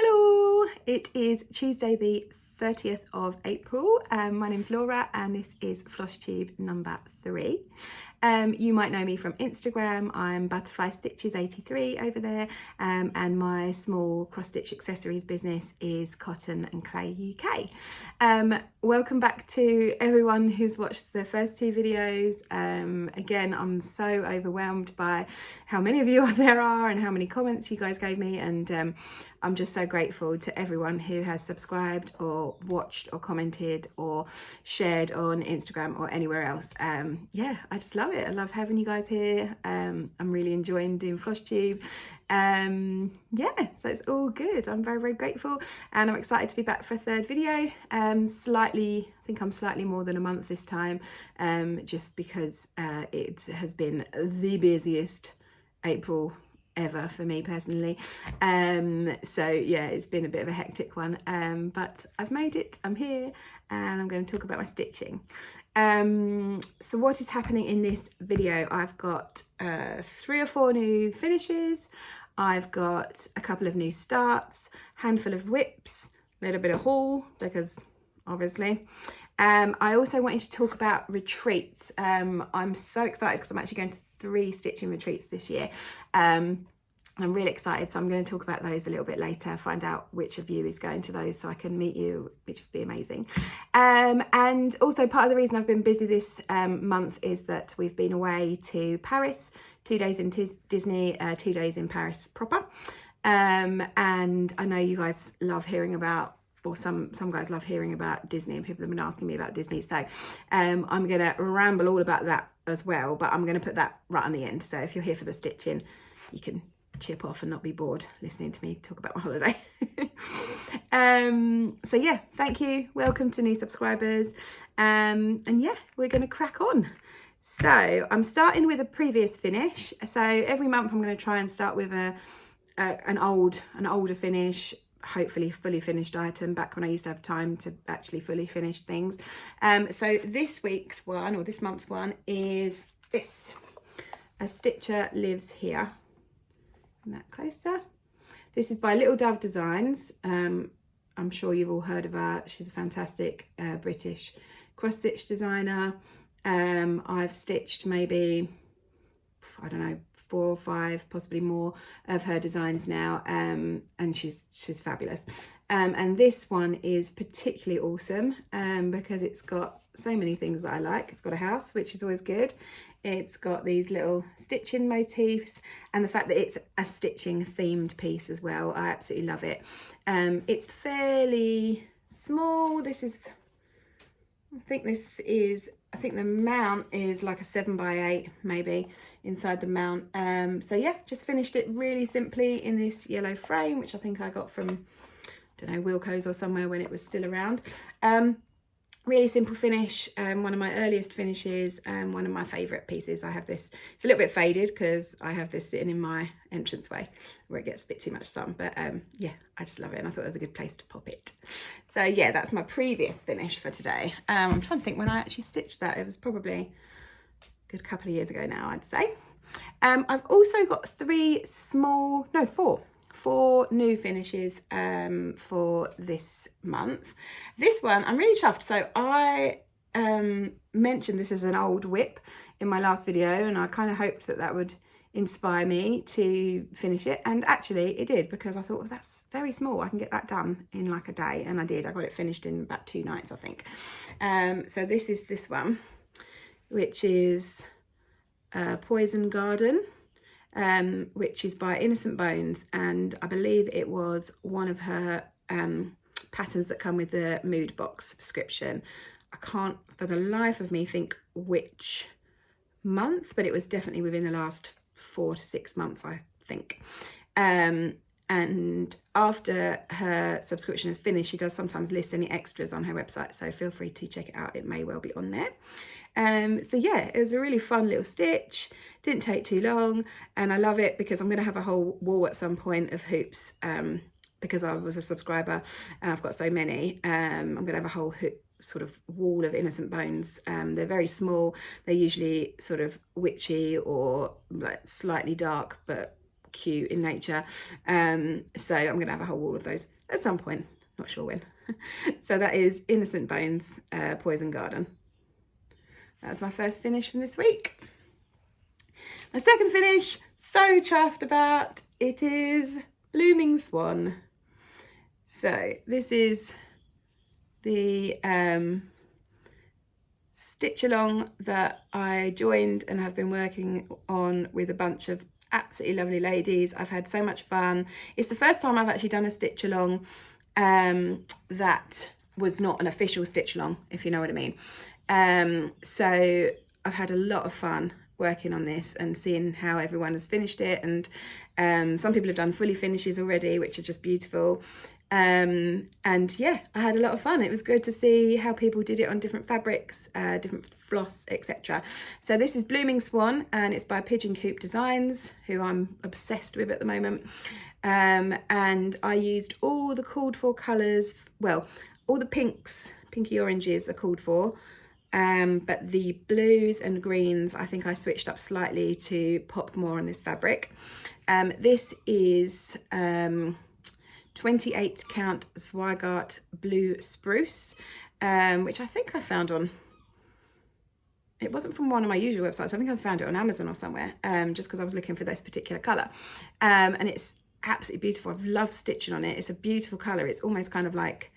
Hello, it is Tuesday the 30th of April. My name's Laura and this is Flosstube number 3. You might know me from Instagram. I'm Butterfly Stitches 83 over there, and my small cross stitch accessories business is Cotton and Clay UK. Welcome back to everyone who's watched the first 2 videos. Again, I'm so overwhelmed by how many of you there are and how many comments you guys gave me, and I'm just so grateful to everyone who has subscribed or watched or commented or shared on Instagram or anywhere else. Yeah, I just love it. I love having you guys here. I'm really enjoying doing Flosstube. Yeah, so it's all good. I'm very, very grateful, and I'm excited to be back for a 3rd video. I think I'm slightly more than a month this time, just because it has been the busiest April ever for me personally. So yeah, it's been a bit of a hectic one, but I've made it. I'm here and I'm going to talk about my stitching. So what is happening in this video? I've got 3 or 4 new finishes. I've got a couple of new starts, handful of whips, a little bit of haul because obviously. I also wanted to talk about retreats. I'm so excited because I'm actually going to 3 stitching retreats this year. I'm really excited, so I'm going to talk about those a little bit later, find out which of you is going to those so I can meet you, which would be amazing. And also part of the reason I've been busy this month is that we've been away to Paris, 2 days in Disney, 2 days in Paris proper. And I know you guys love hearing about, or some guys love hearing about Disney, and people have been asking me about Disney, so I'm going to ramble all about that as well, but I'm going to put that right on the end, so if you're here for the stitching you can chip off and not be bored listening to me talk about my holiday. So yeah, thank you, welcome to new subscribers, and yeah, we're going to crack on. So I'm starting with a previous finish, so every month I'm going to try and start with an older finish, hopefully fully finished item, back when I used to have time to actually fully finish things. So this week's one, or this month's one, is this. A Stitcher Lives Here. And that closer. This is by Little Dove Designs. I'm sure you've all heard of her. She's a fantastic British cross stitch designer. I've stitched maybe, I don't know, 4 or 5, possibly more of her designs now, and she's fabulous. And this one is particularly awesome because it's got so many things that I like. It's got a house, which is always good. It's got these little stitching motifs, and the fact that it's a stitching themed piece as well. I absolutely love it. It's fairly small. I think the mount is like a 7x8 maybe inside the mount. So yeah, just finished it really simply in this yellow frame, which I think I got from, I don't know, Wilko's or somewhere when it was still around. Really simple finish, one of my earliest finishes, and one of my favourite pieces. I have this, it's a little bit faded because I have this sitting in my entranceway where it gets a bit too much sun, but yeah, I just love it and I thought it was a good place to pop it. So yeah, that's my previous finish for today. I'm trying to think when I actually stitched that. It was probably a good couple of years ago now, I'd say. I've also got 4 new finishes for this month. This one I'm really chuffed. So I mentioned this as an old whip in my last video, and I kind of hoped that that would inspire me to finish it, and actually it did, because I thought, well, that's very small, I can get that done in like a day, and I did. I got it finished in about 2 nights, I think. So this is this one, which is Poison Garden, which is by Innocent Bones, and I believe it was one of her patterns that come with the mood box subscription. I can't for the life of me think which month, but it was definitely within the last 4 to 6 months, I think. And after her subscription is finished, she does sometimes list any extras on her website, so feel free to check it out. It may well be on there. So yeah, it was a really fun little stitch, didn't take too long, and I love it because I'm going to have a whole wall at some point of hoops, because I was a subscriber and I've got so many. I'm going to have a whole hoop sort of wall of Innocent Bones. They're very small, they're usually sort of witchy or like slightly dark but cute in nature. So I'm gonna have a whole wall of those at some point, not sure when. So that is Innocent Bones Poison Garden. That's my first finish from this week. My second finish, so chuffed about, it is Blooming Swan. So this is the stitch along that I joined and have been working on with a bunch of absolutely lovely ladies. I've had so much fun. It's the first time I've actually done a stitch along that was not an official stitch along, if you know what I mean. So I've had a lot of fun working on this and seeing how everyone has finished it, and some people have done fully finishes already, which are just beautiful. And yeah, I had a lot of fun. It was good to see how people did it on different fabrics, different floss, etc. So this is Blooming Swan, and it's by Pigeon Cou Designs, who I'm obsessed with at the moment. And I used all the called for colours, well, all the pinks, pinky oranges are called for, but the blues and greens, I think I switched up slightly to pop more on this fabric. This is 28 count Zweigart Blue Spruce, which I think I found on, it wasn't from one of my usual websites, I think I found it on Amazon or somewhere, just because I was looking for this particular colour. And it's absolutely beautiful. I've loved stitching on it. It's a beautiful colour. It's almost kind of like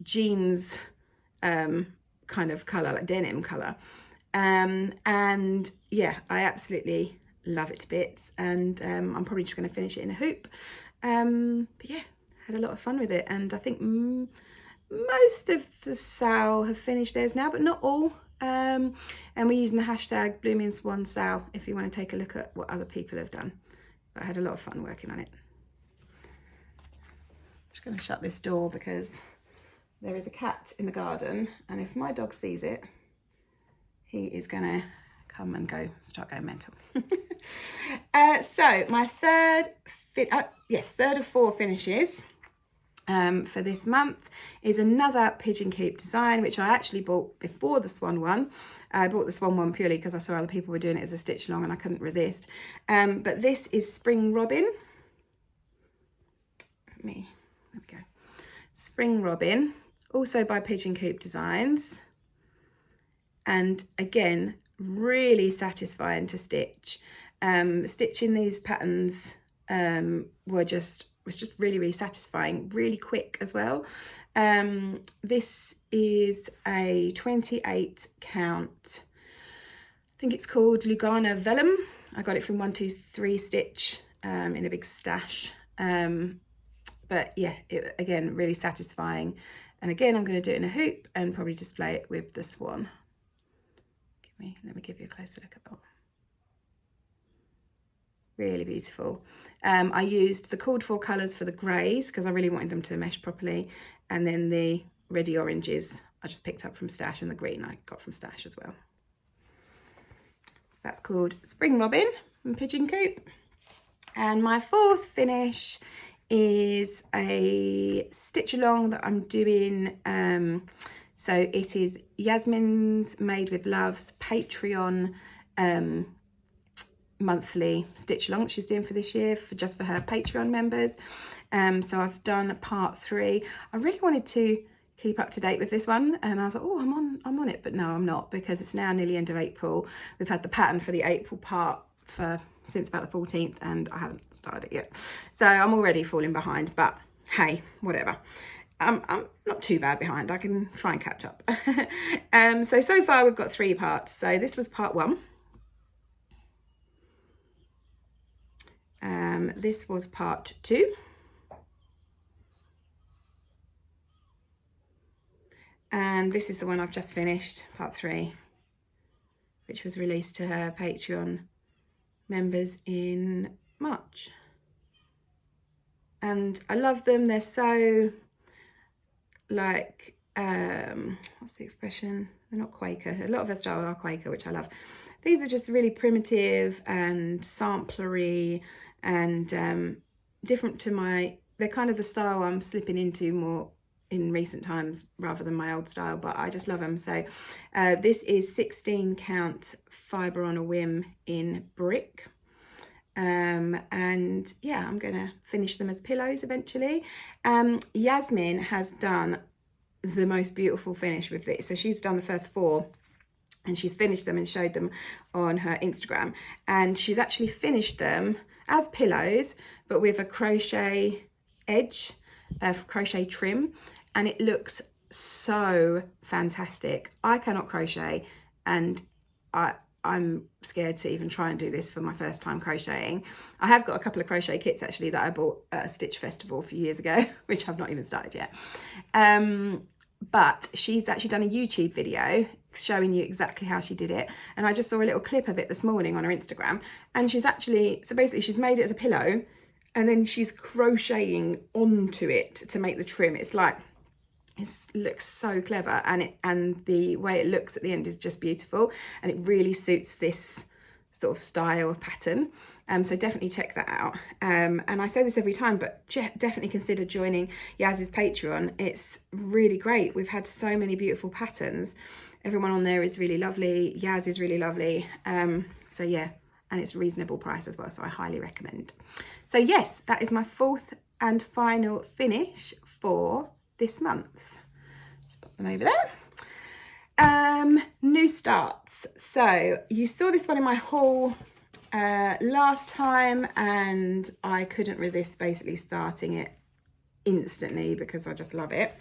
jeans kind of colour, like denim colour. And yeah, I absolutely love it to bits, and I'm probably just going to finish it in a hoop. But yeah, had a lot of fun with it, and I think most of the sale have finished theirs now, but not all. And we're using the hashtag Blooming Swan sale if you want to take a look at what other people have done. But I had a lot of fun working on it. I'm just going to shut this door because there is a cat in the garden, and if my dog sees it, he is going to come and start going mental. So my third of 4 finishes for this month is another Pigeon Cou design, which I actually bought before the Swan one. I bought the Swan one purely because I saw other people were doing it as a stitch along and I couldn't resist. But this is Spring Robin. There we go. Spring Robin, also by Pigeon Cou Designs. And again, really satisfying to stitch. Stitching these patterns was just really, really satisfying, really quick as well. This is a 28 count, I think it's called Lugana Vellum. I got it from 123 Stitch in a big stash. But yeah, again, really satisfying. And again, I'm going to do it in a hoop and probably display it with the Swan. Let me give you a closer look at that. Really beautiful. I used the called for colours for the greys because I really wanted them to mesh properly, and then the reddy oranges I just picked up from stash, and the green I got from stash as well. So that's called Spring Robin from Pigeon Cou. And my fourth finish is a stitch along that I'm doing. So it is YasminsMadeWithLove's Patreon monthly stitch along she's doing for this year, just for her Patreon members. So I've done part 3. I really wanted to keep up to date with this one, and I was like, oh, I'm on it, but no, I'm not, because it's now nearly end of April. We've had the pattern for the April part since about the 14th, and I haven't started it yet, so I'm already falling behind, but hey, whatever. I'm not too bad behind. I can try and catch up. So far we've got 3 parts. So this was part 1. This was part 2. And this is the one I've just finished, part 3, which was released to her Patreon members in March. And I love them. They're so, like, what's the expression? They're not Quaker. A lot of her style are Quaker, which I love. These are just really primitive and samplery and different to they're kind of the style I'm slipping into more in recent times rather than my old style, but I just love them. So this is 16 count fibre on a whim in brick. And yeah, I'm gonna finish them as pillows eventually. Yasmin has done the most beautiful finish with this. So she's done the first 4 and she's finished them and showed them on her Instagram, and she's actually finished them as pillows but with a crochet edge, crochet trim, and it looks so fantastic. I cannot crochet, and I'm scared to even try and do this for my first time crocheting. I have got a couple of crochet kits actually that I bought at a Stitch Festival a few years ago, which I've not even started yet. But she's actually done a YouTube video showing you exactly how she did it, and I just saw a little clip of it this morning on her Instagram, and she's actually, so basically she's made it as a pillow and then she's crocheting onto it to make the trim. It's like, it looks so clever, and the way it looks at the end is just beautiful, and it really suits this sort of style of pattern. So definitely check that out. And I say this every time, but definitely consider joining Yaz's Patreon. It's really great. We've had so many beautiful patterns. Everyone on there is really lovely. Yaz is really lovely. So yeah, and it's reasonable price as well, so I highly recommend. So yes, that is my 4th and final finish for this month. Just pop them over there. New starts. So you saw this one in my haul last time, and I couldn't resist basically starting it instantly because I just love it.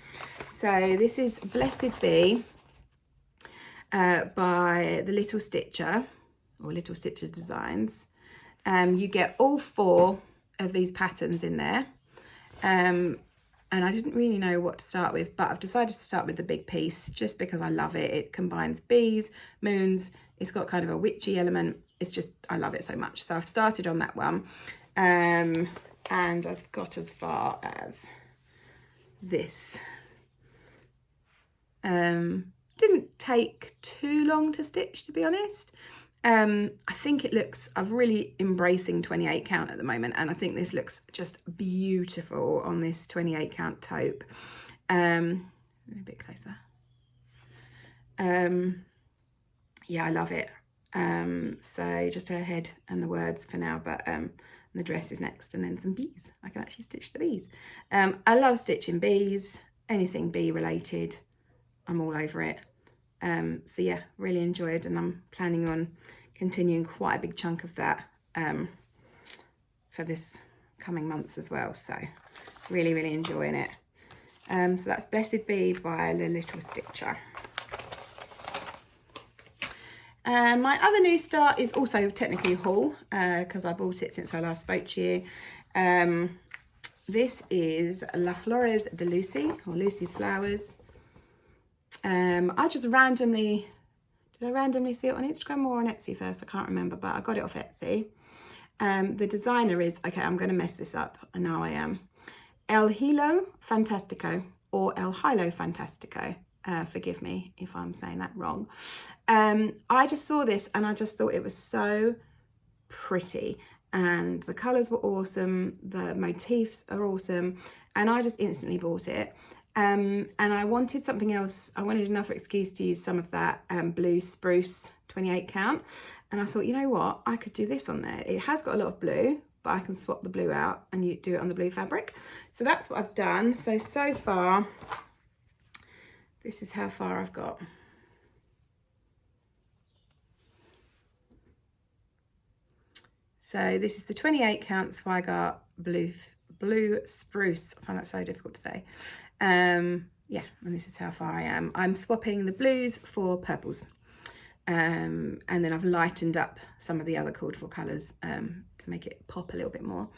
So this is Blessed Bee by the Little Stitcher, or Little Stitcher Designs. You get all 4 of these patterns in there, and I didn't really know what to start with, but I've decided to start with the big piece just because I love it. It combines bees, moons, it's got kind of a witchy element. It's just, I love it so much. So I've started on that one, and I've got as far as this. Didn't take too long to stitch, to be honest. I think it looks, I'm really embracing 28 count at the moment, and I think this looks just beautiful on this 28 count taupe. A bit closer. Yeah, I love it. So just her head and the words for now, but the dress is next, and then some bees. I can actually stitch the bees. I love stitching bees, anything bee related, I'm all over it. So yeah, really enjoyed, and I'm planning on continuing quite a big chunk of that for this coming months as well. So really enjoying it. So that's Blessed Bee by the Little Stitcher. My other new start is also technically a haul because I bought it since I last spoke to you. This is La Flores de Lucy, or Lucy's Flowers. I just randomly, did I randomly see it on Instagram or on Etsy first? I can't remember, but I got it off Etsy. The designer is, okay, I'm going to mess this up, and now I am. ElHiloFantastico, or ElHiloFantastico. Forgive me if I'm saying that wrong. I just saw this and I just thought it was so pretty, and the colours were awesome, the motifs are awesome, and I just instantly bought it. And I wanted something else. I wanted another excuse to use some of that blue spruce 28 count, and I thought, you know what, I could do this on there. It has got a lot of blue, but I can swap the blue out and you do it on the blue fabric. So that's what I've done. So far, this is how far I've got. So this is the 28 count Swagart blue spruce. I find that so difficult to say. Yeah, and this is how far I am. I'm swapping the blues for purples. And then I've lightened up some of the other called for colours to make it pop a little bit more.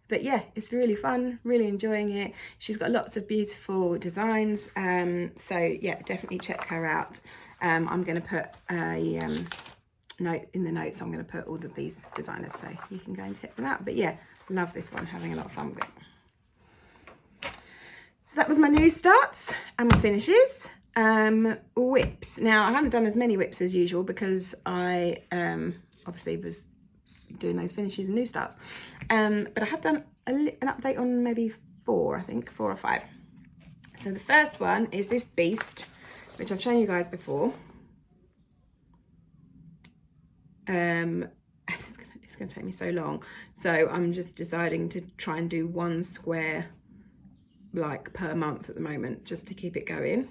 But yeah, it's really fun, really enjoying it. She's got lots of beautiful designs. So yeah, definitely check her out. I'm going to put a note in the notes. I'm going to put all of these designers so you can go and check them out. But yeah, love this one, having a lot of fun with it. So that was my new starts and my finishes. Whips. Now I haven't done as many whips as usual because I obviously was doing those finishes and new starts. But I have done an update on maybe 4, I think 4 or 5. So the first one is this beast, which I've shown you guys before. It's going to take me so long. So I'm just deciding to try and do one square like per month at the moment, just to keep it going,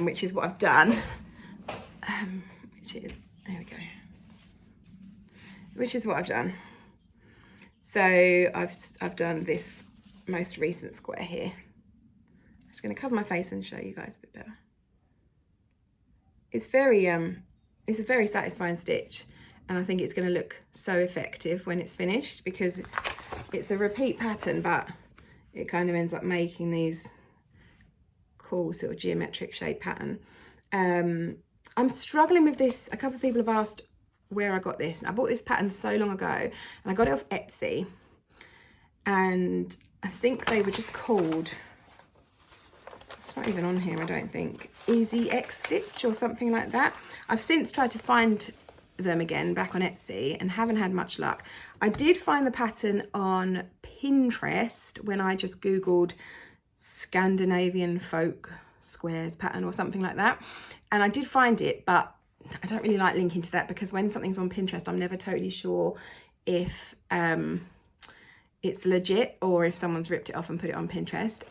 which is what I've done. There we go. Which is what I've done. So I've done this most recent square here. I'm just going to cover my face and show you guys a bit better. It's a very satisfying stitch, and I think it's going to look so effective when it's finished, because it's a repeat pattern, but it kind of ends up making these cool sort of geometric shape pattern. I'm struggling with this. A couple of people have asked where I got this. I bought this pattern so long ago, and I got it off Etsy, and I think they were just called, it's not even on here, I don't think, Easy X Stitch or something like that. I've since tried to find them again back on Etsy and haven't had much luck. I did find the pattern on Pinterest when I just googled Scandinavian folk squares pattern or something like that, and I did find it, but I don't really like linking to that, because when something's on Pinterest, I'm never totally sure if it's legit or if someone's ripped it off and put it on Pinterest.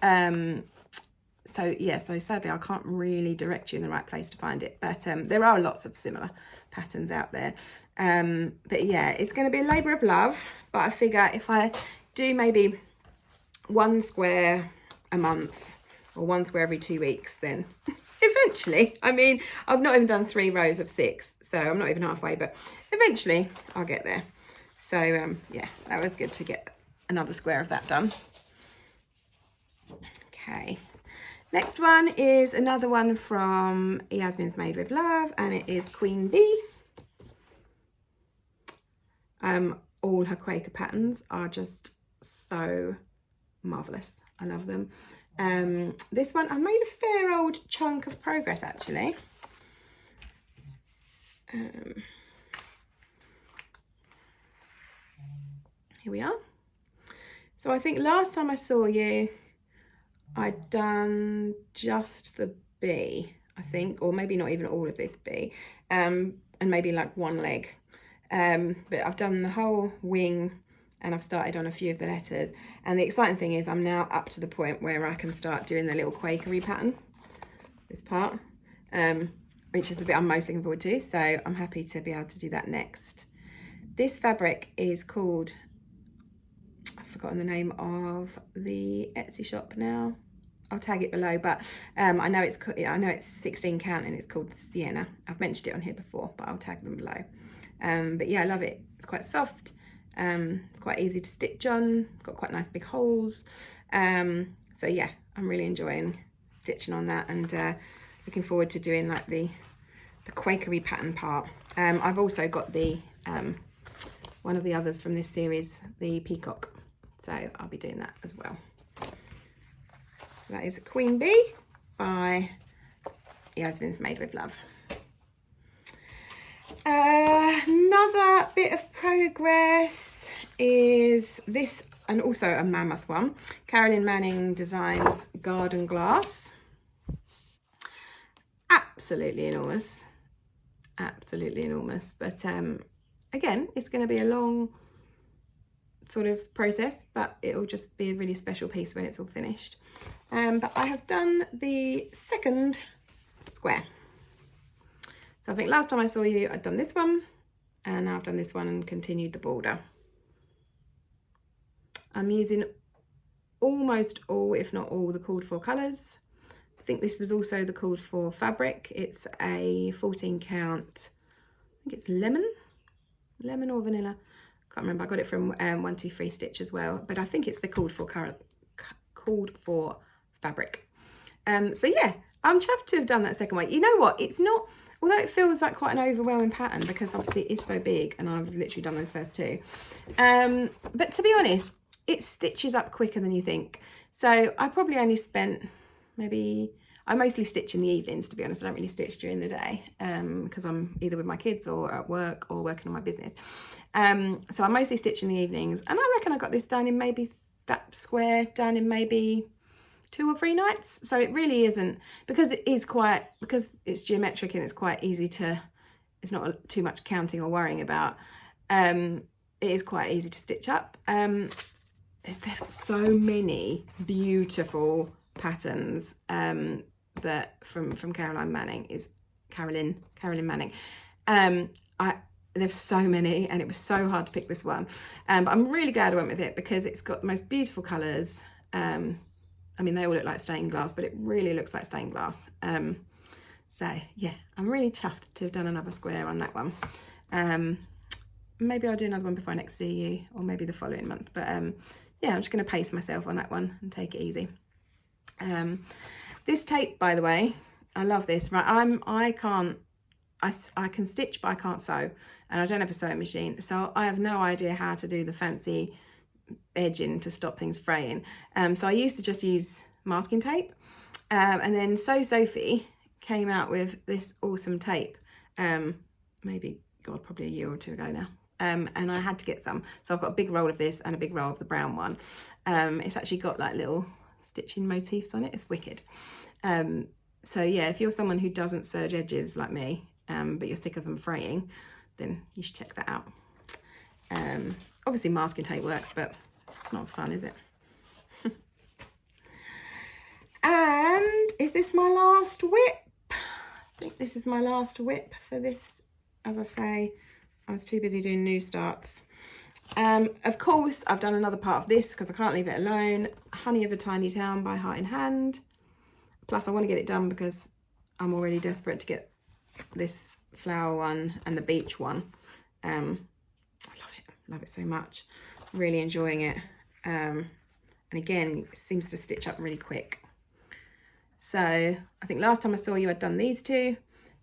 So yeah, so sadly I can't really direct you in the right place to find it, but there are lots of similar patterns out there. But yeah, it's going to be a labour of love, but I figure if I do maybe one square a month or one square every 2 weeks, then eventually, I mean, I've not even done 3 rows of 6, so I'm not even halfway, but eventually I'll get there. So yeah, that was good to get another square of that done. Okay, next one is another one from Yasmin's Made with Love, and it is Queen Bee. All her Quaker patterns are just so marvellous. I love them. This one, I made a fair old chunk of progress actually. Here we are. So I think last time I saw you, I'd done just the bee, I think, or maybe not even all of this bee, and maybe like one leg. But I've done the whole wing, and I've started on a few of the letters. And the exciting thing is I'm now up to the point where I can start doing the little Quakery pattern, this part, which is the bit I'm most looking forward to. So I'm happy to be able to do that next. This fabric is called, I've forgotten the name of the Etsy shop now. I'll tag it below, but I know it's 16 count and it's called Sienna. I've mentioned it on here before, but I'll tag them below. But yeah, I love it. It's quite soft. It's quite easy to stitch on. It's got quite nice big holes. So yeah, I'm really enjoying stitching on that, and looking forward to doing like the Quakery pattern part. I've also got the one of the others from this series, the peacock. So I'll be doing that as well. So that is Queen Bee by Yasmin's Made with Love. Another bit of progress is this, and also a mammoth one, Carolyn Manning Designs Garden Glass. Absolutely enormous, but again, it's going to be a long sort of process, but it'll just be a really special piece when it's all finished. But I have done the second square. So I think last time I saw you, I'd done this one, and now I've done this one and continued the border. I'm using almost all, if not all, the called for colours. I think this was also the called for fabric. It's a 14 count, I think it's lemon or vanilla. Can't remember. I got it from 123 Stitch as well, but I think it's the called for fabric. So yeah, I'm chuffed to have done that second one. You know what? It's not, although it feels like quite an overwhelming pattern because obviously it is so big, and I've literally done those first two. But to be honest, it stitches up quicker than you think. So I probably only spent maybe, I mostly stitch in the evenings, to be honest. I don't really stitch during the day because I'm either with my kids or at work or working on my business. So I mostly stitch in the evenings, and I reckon I got this done in maybe, that square done in maybe 2 or 3 nights. So it really isn't, because it is quite, because it's geometric and it's quite easy to, it's not too much counting or worrying about. it is quite easy to stitch up. There's so many beautiful patterns that from Carolyn Manning is Carolyn Manning. There's so many, and it was so hard to pick this one, but I'm really glad I went with it because it's got the most beautiful colours. I mean, they all look like stained glass, but it really looks like stained glass. So yeah, I'm really chuffed to have done another square on that one. Maybe I'll do another one before I next see you, or maybe the following month, but yeah, I'm just going to pace myself on that one and take it easy. This tape, by the way, I love this. Right, I can stitch, but I can't sew, and I don't have a sewing machine, so I have no idea how to do the fancy edging to stop things fraying. So I used to just use masking tape, and then Sophie came out with this awesome tape, maybe, God, probably a year or two ago now. And I had to get some, so I've got a big roll of this and a big roll of the brown one. It's actually got like little stitching motifs on it. It's wicked. So yeah, if you're someone who doesn't serge edges like me, but you're sick of them fraying, then you should check that out. Obviously masking tape works, but it's not as fun, is it? And is this my last whip? I think this is my last whip for this. As I say, I was too busy doing new starts. Of course, I've done another part of this because I can't leave it alone. Honey of a Tiny Town by Heart in Hand. Plus, I want to get it done because I'm already desperate to get this flower one and the beach one. I love it so much. Really enjoying it. And again, it seems to stitch up really quick. So I think last time I saw you, I'd done these two.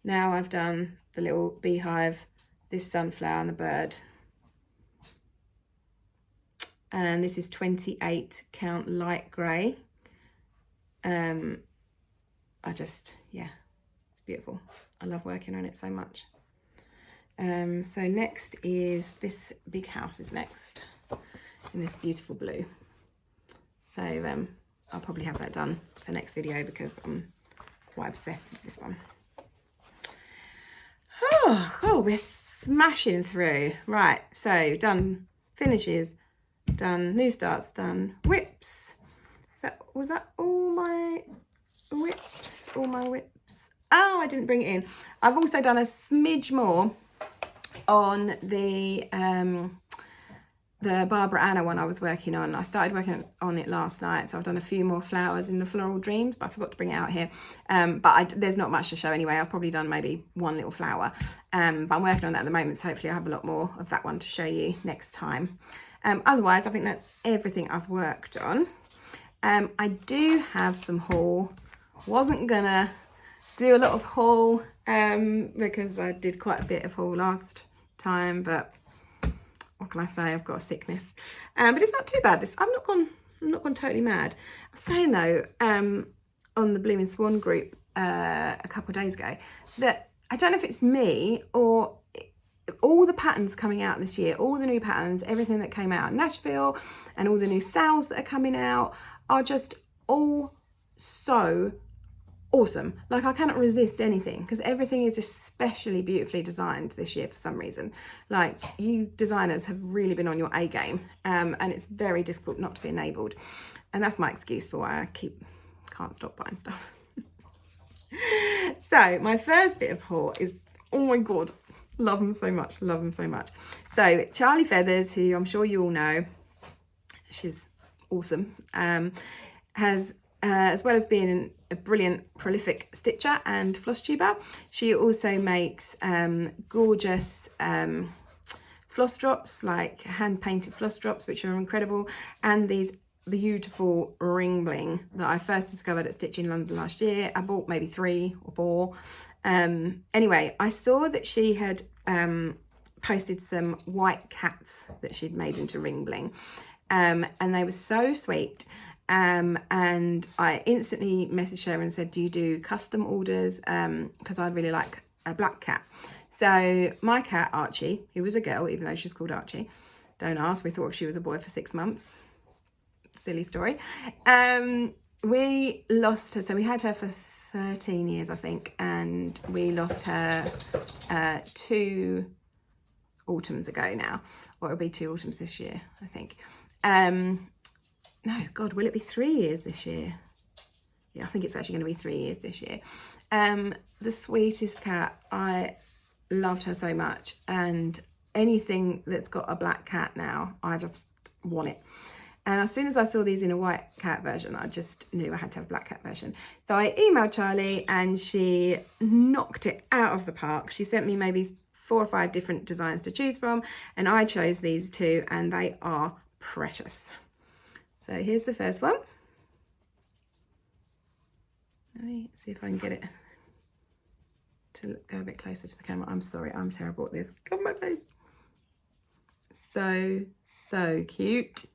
Now I've done the little beehive, this sunflower and the bird. And this is 28 count light grey. Yeah, it's beautiful. I love working on it so much. So next is this big house is next in this beautiful blue. So I'll probably have that done for next video because I'm quite obsessed with this one. Oh, we're smashing through. Right, so done finishes, done new starts, done whips. Was that all my whips? All my whips. Oh, I didn't bring it in. I've also done a smidge more on the Barbara Anna one I was working on. I started working on it last night, so I've done a few more flowers in the Floral Dreams, but I forgot to bring it out here. There's not much to show anyway. I've probably done maybe one little flower, but I'm working on that at the moment, so hopefully I'll have a lot more of that one to show you next time. Otherwise, I think that's everything I've worked on. I do have some haul. Wasn't gonna do a lot of haul because I did quite a bit of haul last time, but what can I say? I've got a sickness, but it's not too bad. I'm not gone totally mad. I was saying though, on the Blooming Swan group a couple of days ago, that I don't know if it's me or all the patterns coming out this year, all the new patterns, everything that came out in Nashville, and all the new sales that are coming out are just all so awesome. Like, I cannot resist anything because everything is especially beautifully designed this year for some reason. Like, you designers have really been on your A game, and it's very difficult not to be enabled, and that's my excuse for why I can't stop buying stuff. So my first bit of haul is, oh my god, love them so much, So Charly Feathers, who I'm sure you all know, she's awesome, has as well as being a brilliant prolific stitcher and floss tuber, she also makes gorgeous floss drops, like hand painted floss drops, which are incredible, and these beautiful ring bling that I first discovered at Stitch in London last year. I bought maybe 3 or 4. Anyway, I saw that she had posted some white cats that she'd made into ring bling, and they were so sweet. And I instantly messaged her and said, do you do custom orders? Because I'd really like a black cat. So my cat, Archie, who was a girl, even though she's called Archie, don't ask, we thought she was a boy for 6 months. Silly story. We lost her, so we had her for 13 years, I think, and we lost her 2 autumns ago now. or it'll be 2 autumns this year, I think. No, God, will it be 3 years this year? Yeah, I think it's actually going to be 3 years this year. The sweetest cat. I loved her so much, and anything that's got a black cat now, I just want it. And as soon as I saw these in a white cat version, I just knew I had to have a black cat version. So I emailed Charly and she knocked it out of the park. She sent me maybe 4 or 5 different designs to choose from, and I chose these 2, and they are precious. So here's the first one. Let me see if I can get it to go a bit closer to the camera. I'm sorry, I'm terrible at this. Cover my face. So cute.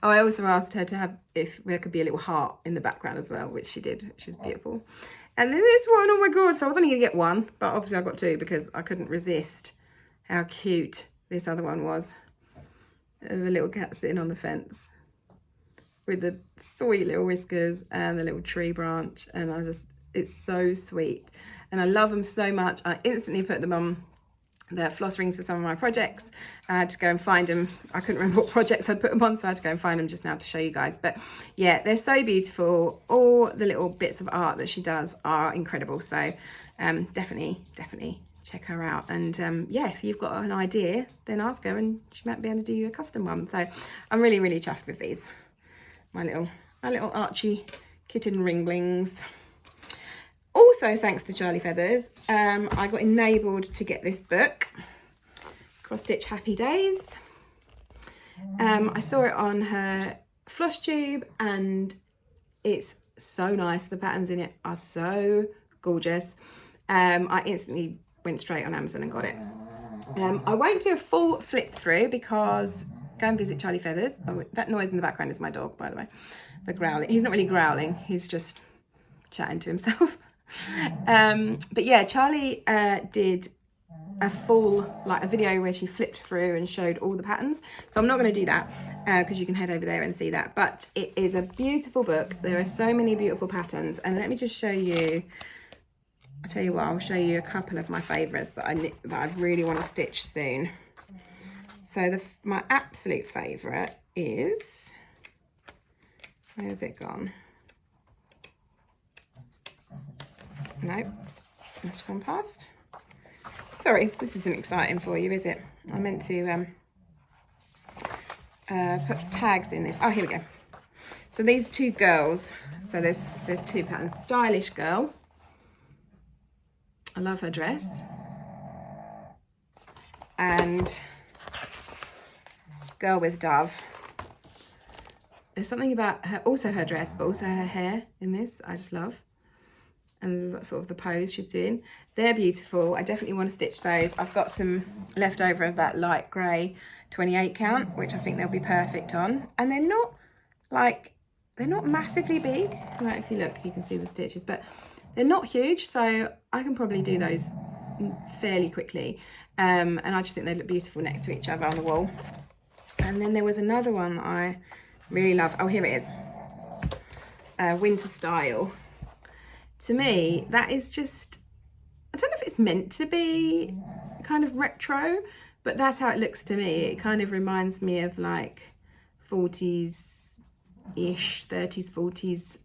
Oh, I also asked her to have, if there could be a little heart in the background as well, which she did, which is beautiful. And then this one, oh my God, so I was only gonna get 1, but obviously I got 2 because I couldn't resist how cute this other one was. The little cat sitting on the fence with the sweet little whiskers and the little tree branch, and it's so sweet. And I love them so much. I instantly put them on the floss rings for some of my projects. I had to go and find them. I couldn't remember what projects I'd put them on, so I had to go and find them just now to show you guys. But yeah, they're so beautiful. All the little bits of art that she does are incredible. So definitely check her out. And yeah, if you've got an idea, then ask her and she might be able to do you a custom one. So I'm really chuffed with these. My little Archie kitten ring blings. Also, thanks to Charly Feathers, I got enabled to get this book, Cross Stitch Happy Days. I saw it on her Flosstube and it's so nice. The patterns in it are so gorgeous. I instantly went straight on Amazon and got it. I won't do a full flip through because go and visit Charly Feathers. Oh, that noise in the background is my dog, by the way. The growling. He's not really growling, he's just chatting to himself. But yeah, Charly did a full, like a video where she flipped through and showed all the patterns. So I'm not going to do that because you can head over there and see that. But it is a beautiful book. There are so many beautiful patterns. And let me just show you, I'll tell you what, I'll show you a couple of my favourites that I really want to stitch soon. So my absolute favourite is, where's it gone? Nope, it's gone past. Sorry, this isn't exciting for you, is it? I meant to put tags in this. Oh, here we go. So these 2 girls, so there's 2 patterns. Stylish Girl. I love her dress. And Girl with Dove. There's something about her, also her dress, but also her hair in this, I just love. And sort of the pose she's doing. They're beautiful. I definitely want to stitch those. I've got some left over of that light grey 28 count, which I think they'll be perfect on. And they're not massively big. Like if you look, you can see the stitches, but they're not huge. So I can probably do those fairly quickly. And I just think they look beautiful next to each other on the wall. And then there was another one that I really love. Oh, here it is. Winter Style. To me, that is just, I don't know if it's meant to be kind of retro, but that's how it looks to me. It kind of reminds me of like 40s-ish, 30s, 40s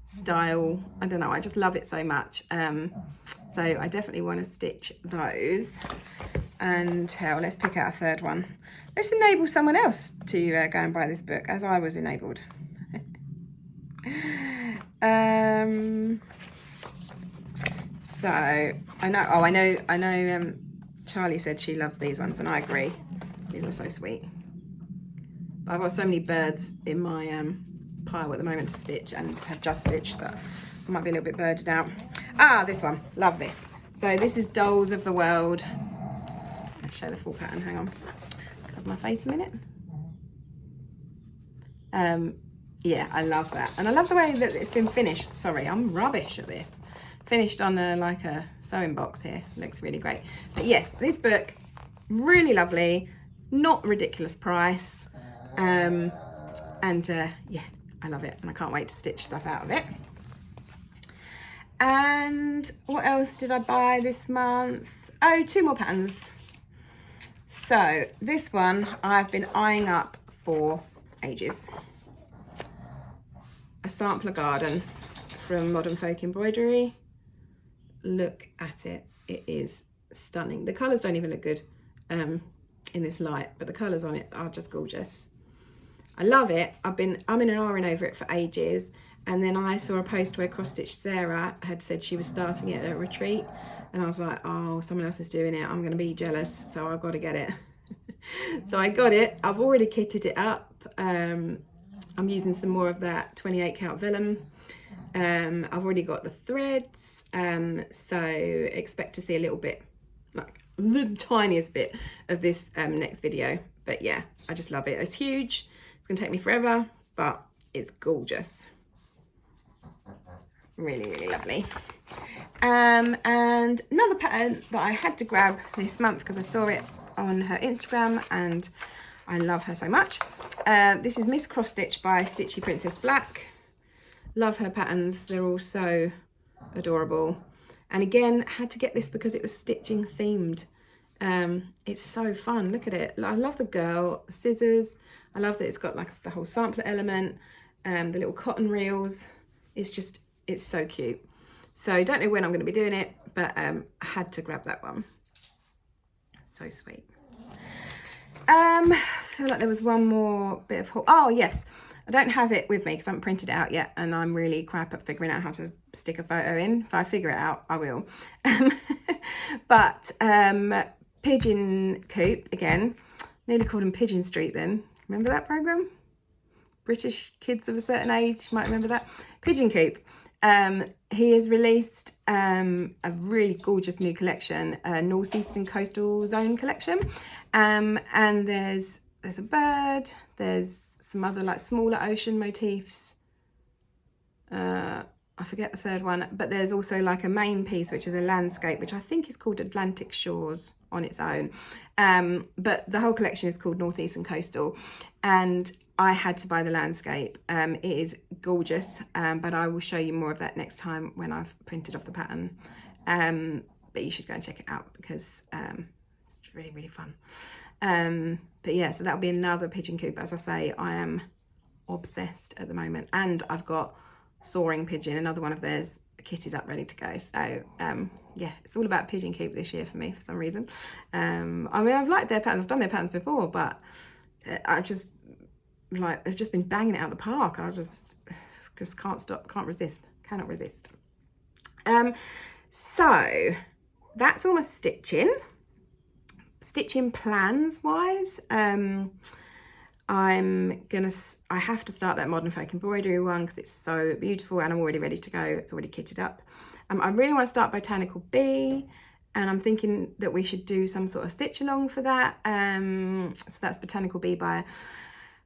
style. I don't know, I just love it so much. So I definitely want to stitch those. And hell, let's pick out a 3rd one. Let's enable someone else to go and buy this book, as I was enabled. So I know Charly said she loves these ones, and I agree. These are so sweet. But I've got so many birds in my pile at the moment to stitch, and have just stitched, that I might be a little bit birded out. Ah, this one, love this. So this is Dolls of the World. I'll show the full pattern, hang on. Cover my face a minute. Yeah, I love that. And I love the way that it's been finished. Sorry, I'm rubbish at this. Finished on like a sewing box here. Looks really great. But yes, this book, really lovely. Not ridiculous price. Yeah, I love it. And I can't wait to stitch stuff out of it. And what else did I buy this month? Oh, 2 more patterns. So this one I've been eyeing up for ages. A sampler garden from Modern Folk Embroidery. Look at it. It is stunning. The colours don't even look good in this light, but the colours on it are just gorgeous. I love it. I'm in an R-ing over it for ages, and then I saw a post where Cross Stitch Sarah had said she was starting it at a retreat, and I was like, oh, someone else is doing it. I'm going to be jealous, so I've got to get it. So I got it. I've already kitted it up. I'm using some more of that 28 count vellum. I've already got the threads, so expect to see a little bit, like the tiniest bit of this next video. But yeah, I just love it. It's huge. It's gonna take me forever, but it's gorgeous. Really, really lovely. And another pattern that I had to grab this month because I saw it on her Instagram and I love her so much. This is Miss Cross Stitch by Stitchy Princess Black. Love her patterns. They're all so adorable. And again, had to get this because it was stitching themed. It's so fun. Look at it. I love the girl, the scissors. I love that it's got like the whole sampler element, the little cotton reels. It's so cute. So don't know when I'm going to be doing it, but I had to grab that one. So sweet. I feel like there was one more bit of haul. Oh yes, I don't have it with me because I haven't printed it out yet, and I'm really crap at figuring out how to stick a photo in. If I figure it out, I will. But Pigeon Cou, again, nearly called him Pigeon Street then. Remember that program? British kids of a certain age might remember that. Pigeon Cou. He has released a really gorgeous new collection, a Northeastern Coastal Zone collection. And there's a bird, there's some other like smaller ocean motifs. I forget the third one, but there's also like a main piece, which is a landscape, which I think is called Atlantic Shores on its own. But the whole collection is called Northeastern Coastal, and I had to buy the landscape. It is gorgeous, but I will show you more of that next time when I've printed off the pattern. But you should go and check it out because it's really, really fun. But yeah, so that'll be another Pigeon Cou. As I say, I am obsessed at the moment, and I've got Soaring Pigeon, another one of theirs, kitted up, ready to go. So yeah, it's all about Pigeon Cou this year for me for some reason. I mean, I've liked their patterns, I've done their patterns before, but I've just like, they've just been banging it out of the park. I just can't stop, cannot resist. So that's all my stitching plans wise. I have to start that Modern Folk Embroidery one because it's so beautiful, and I'm already ready to go. It's already kitted up. I really want to start Botanical Bee, and I'm thinking that we should do some sort of stitch along for that. So that's Botanical Bee by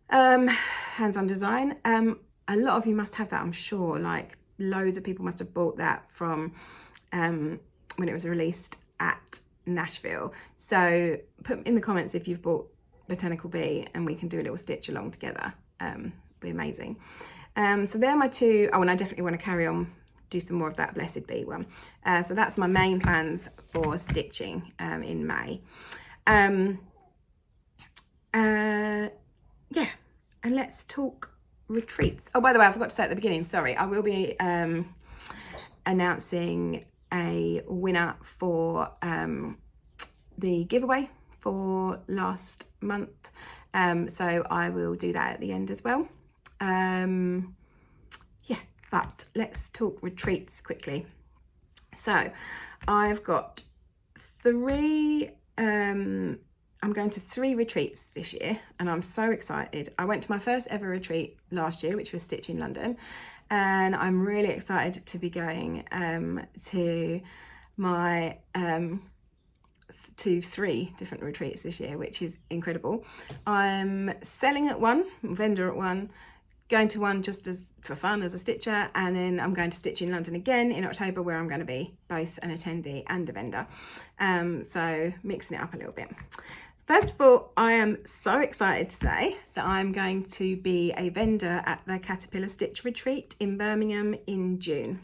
Hands On Design. A lot of you must have that, I'm sure. Like loads of people must have bought that from when it was released at Nashville. So put in the comments if you've bought Botanical Bee and we can do a little stitch along together. Be amazing. So they're my two. Oh, and I definitely want to carry on, do some more of that Blessed Bee one. So that's my main plans for stitching in May. Yeah, and let's talk retreats. Oh, by the way, I forgot to say at the beginning, sorry, I will be announcing a winner for the giveaway for last month. So I will do that at the end as well. Yeah, but let's talk retreats quickly. So I've got I'm going to 3 retreats this year, and I'm so excited. I went to my first ever retreat last year, which was Stitch in London, and I'm really excited to be going to my to 3 different retreats this year, which is incredible. I'm selling at one, vendor at one, going to one just as for fun as a stitcher, and then I'm going to Stitch in London again in October, where I'm going to be both an attendee and a vendor. So mixing it up a little bit. First of all, I am so excited to say that I'm going to be a vendor at the Caterpillar Stitch Retreat in Birmingham in June.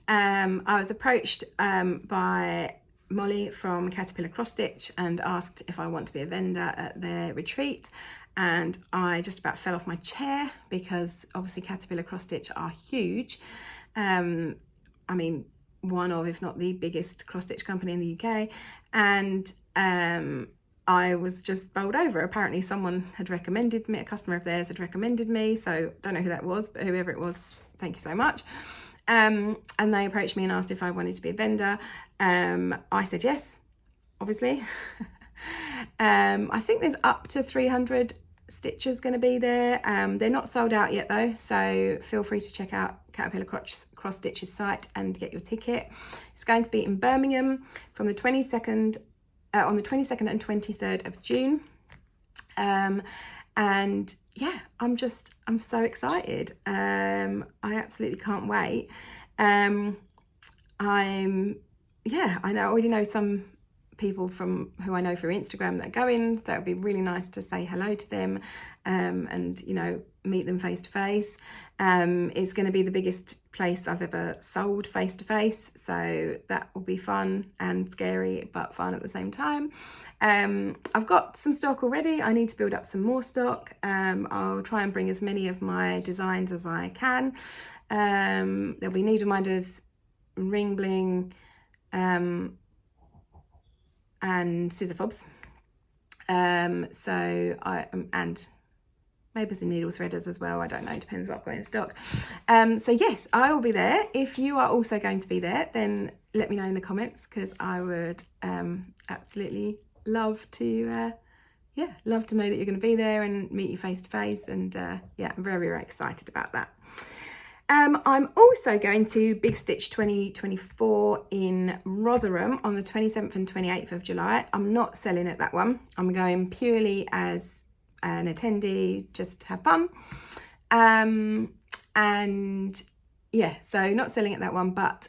I was approached by Molly from Caterpillar Cross Stitch and asked if I want to be a vendor at their retreat, and I just about fell off my chair because obviously Caterpillar Cross Stitch are huge. I mean, one of, if not the biggest cross stitch company in the UK, and I was just bowled over. Apparently someone had recommended me, a customer of theirs had recommended me, so don't know who that was, but whoever it was, thank you so much. And they approached me and asked if I wanted to be a vendor. I said yes, obviously. I think there's up to 300 stitches going to be there. They're not sold out yet though, so feel free to check out Caterpillar Cross Stitch's site and get your ticket. It's going to be in Birmingham from the 22nd on the 22nd and 23rd of June. And yeah, I'm so excited. I absolutely can't wait. I already know some people from who I know through Instagram that are going, so it'd be really nice to say hello to them, and you know, meet them face to face. It's going to be the biggest place I've ever sold face to face, so that will be fun and scary but fun at the same time. I've got some stock already. I need to build up some more stock. I'll try and bring as many of my designs as I can. There'll be needle minders, ring bling, and scissor fobs, and maybe some needle threaders as well. I don't know, depends what I've got in stock. So yes, I will be there. If you are also going to be there, then let me know in the comments, because I would absolutely love to know that you're going to be there and meet you face to face, and yeah, I'm very, very excited about that. I'm also going to Big Stitch 2024 in Rotherham on the 27th and 28th of July. I'm not selling at that one. I'm going purely as an attendee, just to have fun. And yeah, so not selling at that one, but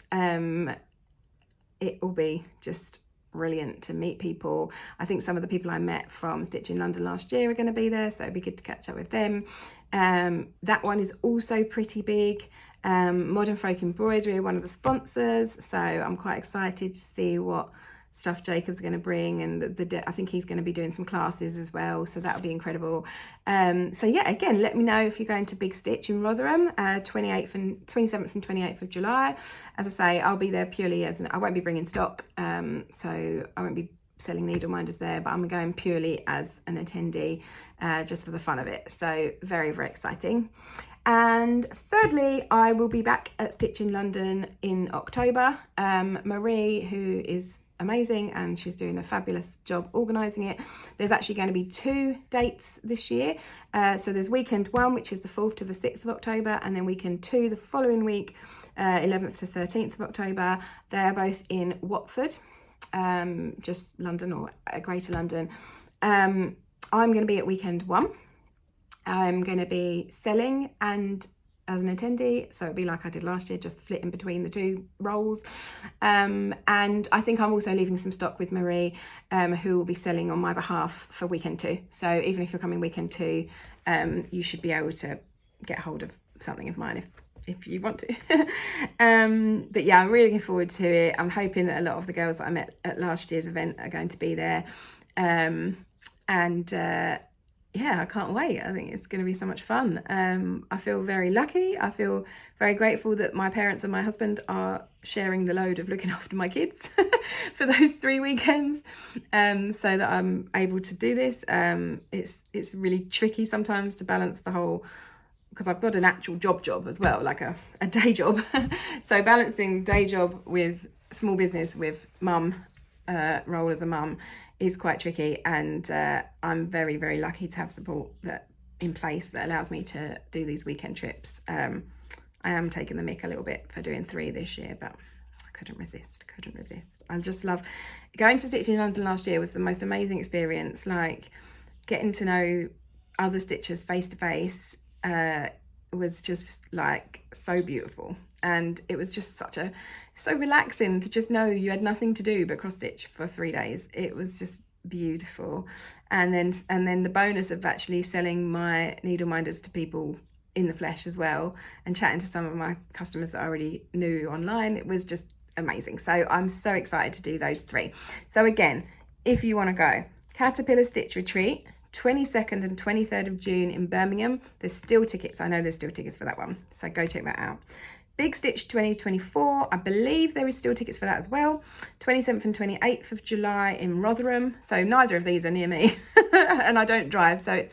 it will be just brilliant to meet people. I think some of the people I met from Stitch in London last year are going to be there, so it'd be good to catch up with them. That one is also pretty big. Modern Folk Embroidery are one of the sponsors, so I'm quite excited to see what stuff Jacob's going to bring, and I think he's going to be doing some classes as well, so that'll be incredible. So yeah, again, let me know if you're going to Big Stitch in Rotherham, 27th and 28th of July. As I say, I'll be there purely as I won't be bringing stock, so I won't be selling needle minders there, but I'm going purely as an attendee, just for the fun of it. So very, very exciting. And thirdly, I will be back at Stitch in London in October. Marie, who is amazing and she's doing a fabulous job organising it. There's actually going to be 2 dates this year. So there's weekend 1, which is the 4th to the 6th of October, and then weekend 2 the following week, 11th to 13th of October. They're both in Watford, just London or Greater London. I'm going to be at weekend 1. I'm going to be selling and as an attendee, so it'll be like I did last year, just flitting between the 2 roles. And I think I'm also leaving some stock with Marie, who will be selling on my behalf for weekend 2. So even if you're coming weekend 2, you should be able to get hold of something of mine if you want to. But yeah, I'm really looking forward to it. I'm hoping that a lot of the girls that I met at last year's event are going to be there. Yeah, I can't wait. I think it's going to be so much fun. I feel very lucky. I feel very grateful that my parents and my husband are sharing the load of looking after my kids for those 3 weekends, so that I'm able to do this. It's really tricky sometimes to balance the whole, because I've got an actual job as well, like a day job. So balancing day job with small business with mum, role as a mum, is quite tricky, and I'm very, very lucky to have support in place that allows me to do these weekend trips. I am taking the mick a little bit for doing 3 this year, but I couldn't resist. I just love going to Stitch in London last year. Was the most amazing experience, like getting to know other stitchers face to face. Was just like so beautiful, and it was just so relaxing to just know you had nothing to do but cross stitch for 3 days. It was just beautiful. And then the bonus of actually selling my needle minders to people in the flesh as well, and chatting to some of my customers that I already knew online, it was just amazing. So I'm so excited to do those 3. So again, if you want to go, Caterpillar Stitch Retreat, 22nd and 23rd of June in Birmingham. There's still tickets. I know there's still tickets for that one. So go check that out. Big Stitch 2024. I believe there is still tickets for that as well. 27th and 28th of July in Rotherham. So neither of these are near me and I don't drive. So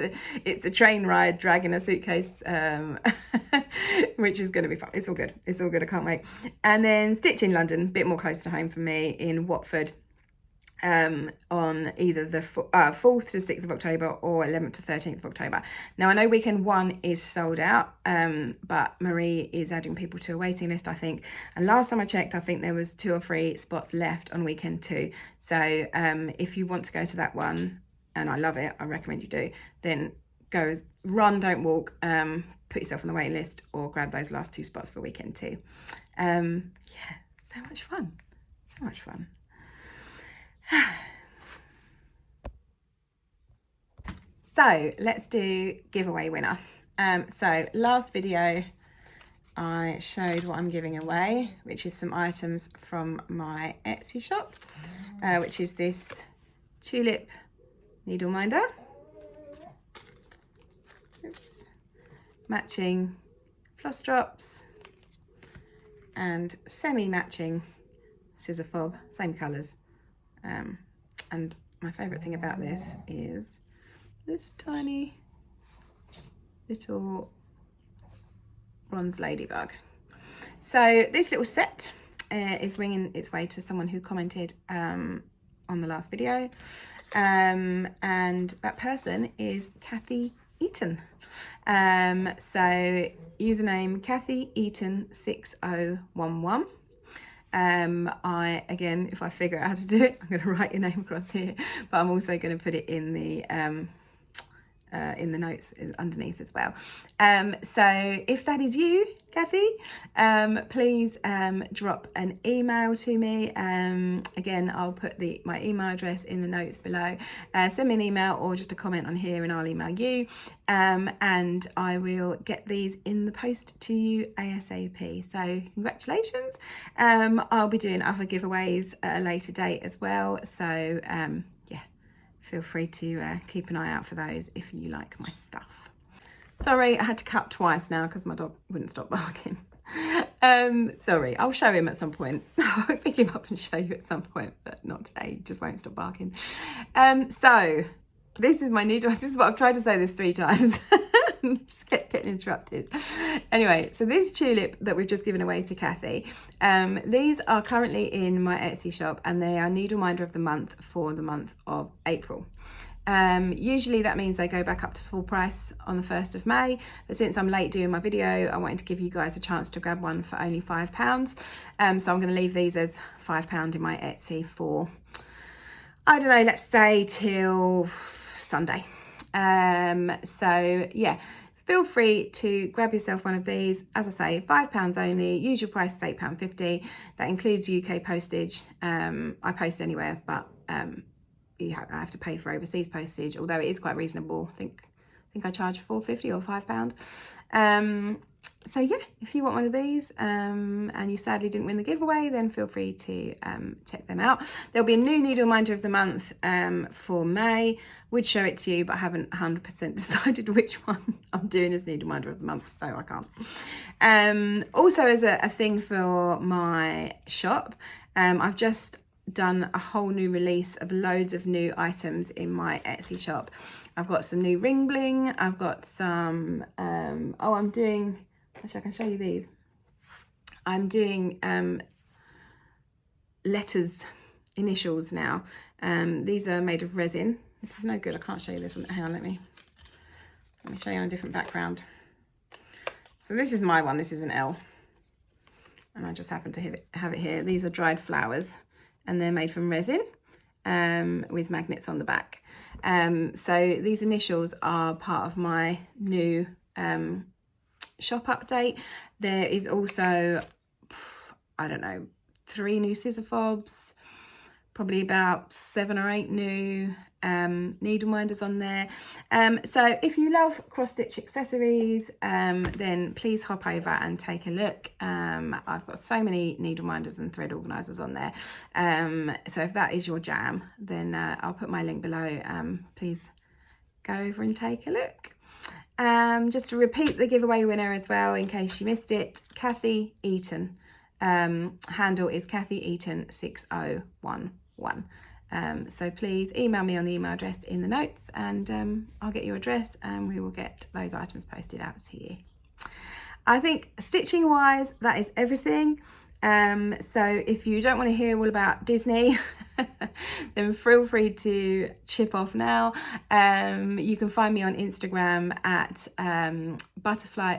it's a train ride dragging a suitcase, which is going to be fun. It's all good. It's all good. I can't wait. And then Stitch in London, a bit more close to home for me in Watford. On either the 4th to 6th of October or 11th to 13th of October. Now I know weekend 1 is sold out, but Marie is adding people to a waiting list, I think. And last time I checked, I think there was 2 or 3 spots left on weekend 2. So if you want to go to that one, and I love it, I recommend you do, then go, run, don't walk, put yourself on the waiting list or grab those last 2 spots for weekend 2. Yeah, so much fun, so much fun. So let's do giveaway winner. So last video I showed what I'm giving away, which is some items from my Etsy shop, which is this tulip needle minder, oops, matching floss drops and semi-matching scissor fob, same colours. And my favourite thing about this is this tiny little bronze ladybug. So this little set is winging its way to someone who commented on the last video, and that person is Kathy Eaton. So username Kathy Eaton 6011. Again, if I figure out how to do it, I'm going to write your name across here, but I'm also going to put it in the notes underneath as well. So if that is you, Kathy, please drop an email to me. Again, I'll put my email address in the notes below. Send me an email or just a comment on here and I'll email you. And I will get these in the post to you ASAP. So congratulations. I'll be doing other giveaways at a later date as well. So yeah, feel free to keep an eye out for those if you like my stuff. Sorry, I had to cut twice now because my dog wouldn't stop barking. Sorry, I'll show him at some point. I'll pick him up and show you at some point, but not today. He just won't stop barking. So this is my needle. This is what I've tried to say this 3 times. Just kept getting interrupted. Anyway, so this tulip that we've just given away to Kathy, these are currently in my Etsy shop and they are Needle Minder of the Month for the month of April. Usually that means they go back up to full price on the 1st of May, but since I'm late doing my video, I wanted to give you guys a chance to grab one for only £5. So I'm going to leave these as £5 in my Etsy for, I don't know, let's say till Sunday. So yeah, feel free to grab yourself one of these. As I say, £5 only. Usual price is £8.50. That includes UK postage. I post anywhere, but I have to pay for overseas postage, although it is quite reasonable. I think I charge £4.50 or £5. So yeah, if you want one of these and you sadly didn't win the giveaway, then feel free to check them out. There'll be a new Needle Minder of the Month for May. Would show it to you, but I haven't 100% decided which one I'm doing as Needle Minder of the Month, so I can't. Also, as a thing for my shop, I've just done a whole new release of loads of new items in my Etsy shop. I've got some new ring bling. I've got some, I'm doing, actually I can show you these. I'm doing letters, initials now. These are made of resin. This is no good, I can't show you this one. Hang on, let me show you on a different background. So this is my one, this is an L. And I just happen to have it here. These are dried flowers and they're made from resin with magnets on the back. So these initials are part of my new shop update. There is also, I don't know, 3 new scissor fobs, probably about 7 or 8 new needle minders on there. So if you love cross stitch accessories, then please hop over and take a look. I've got so many needle minders and thread organizers on there. So if that is your jam, then I'll put my link below. Please go over and take a look. Just to repeat the giveaway winner as well, in case you missed it, Kathy Eaton. Handle is Kathy Eaton 6011. So please email me on the email address in the notes, and I'll get your address and we will get those items posted out to you. I think stitching wise, that is everything. So if you don't want to hear all about Disney, then feel free to chip off now. You can find me on Instagram at Butterfly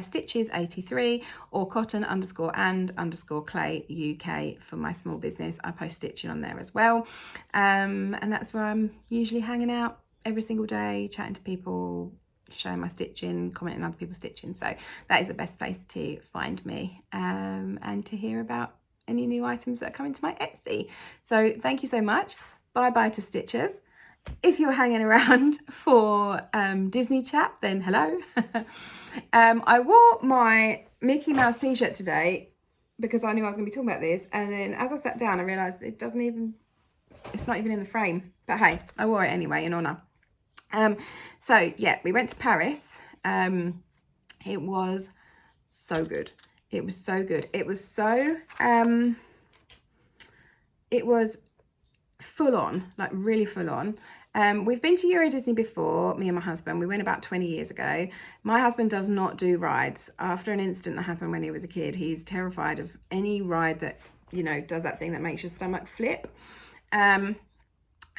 Stitches 83 or cotton_and_clay UK for my small business. I post stitching on there as well. And that's where I'm usually hanging out every single day, chatting to people, showing my stitching, commenting on other people's stitching. So that is the best place to find me, and to hear about any new items that are coming to my Etsy. So thank you so much. Bye bye to Stitchers. If you're hanging around for Disney chat, then hello. I wore my Mickey Mouse t-shirt today because I knew I was going to be talking about this, and then as I sat down I realised it's not even in the frame, but hey, I wore it anyway in honour. So yeah, we went to Paris. It was so good. It was so good. It was so, it was full on, like really full on. We've been to Euro Disney before, me and my husband. We went about 20 years ago. My husband does not do rides. After an incident that happened when he was a kid, he's terrified of any ride that, you know, does that thing that makes your stomach flip.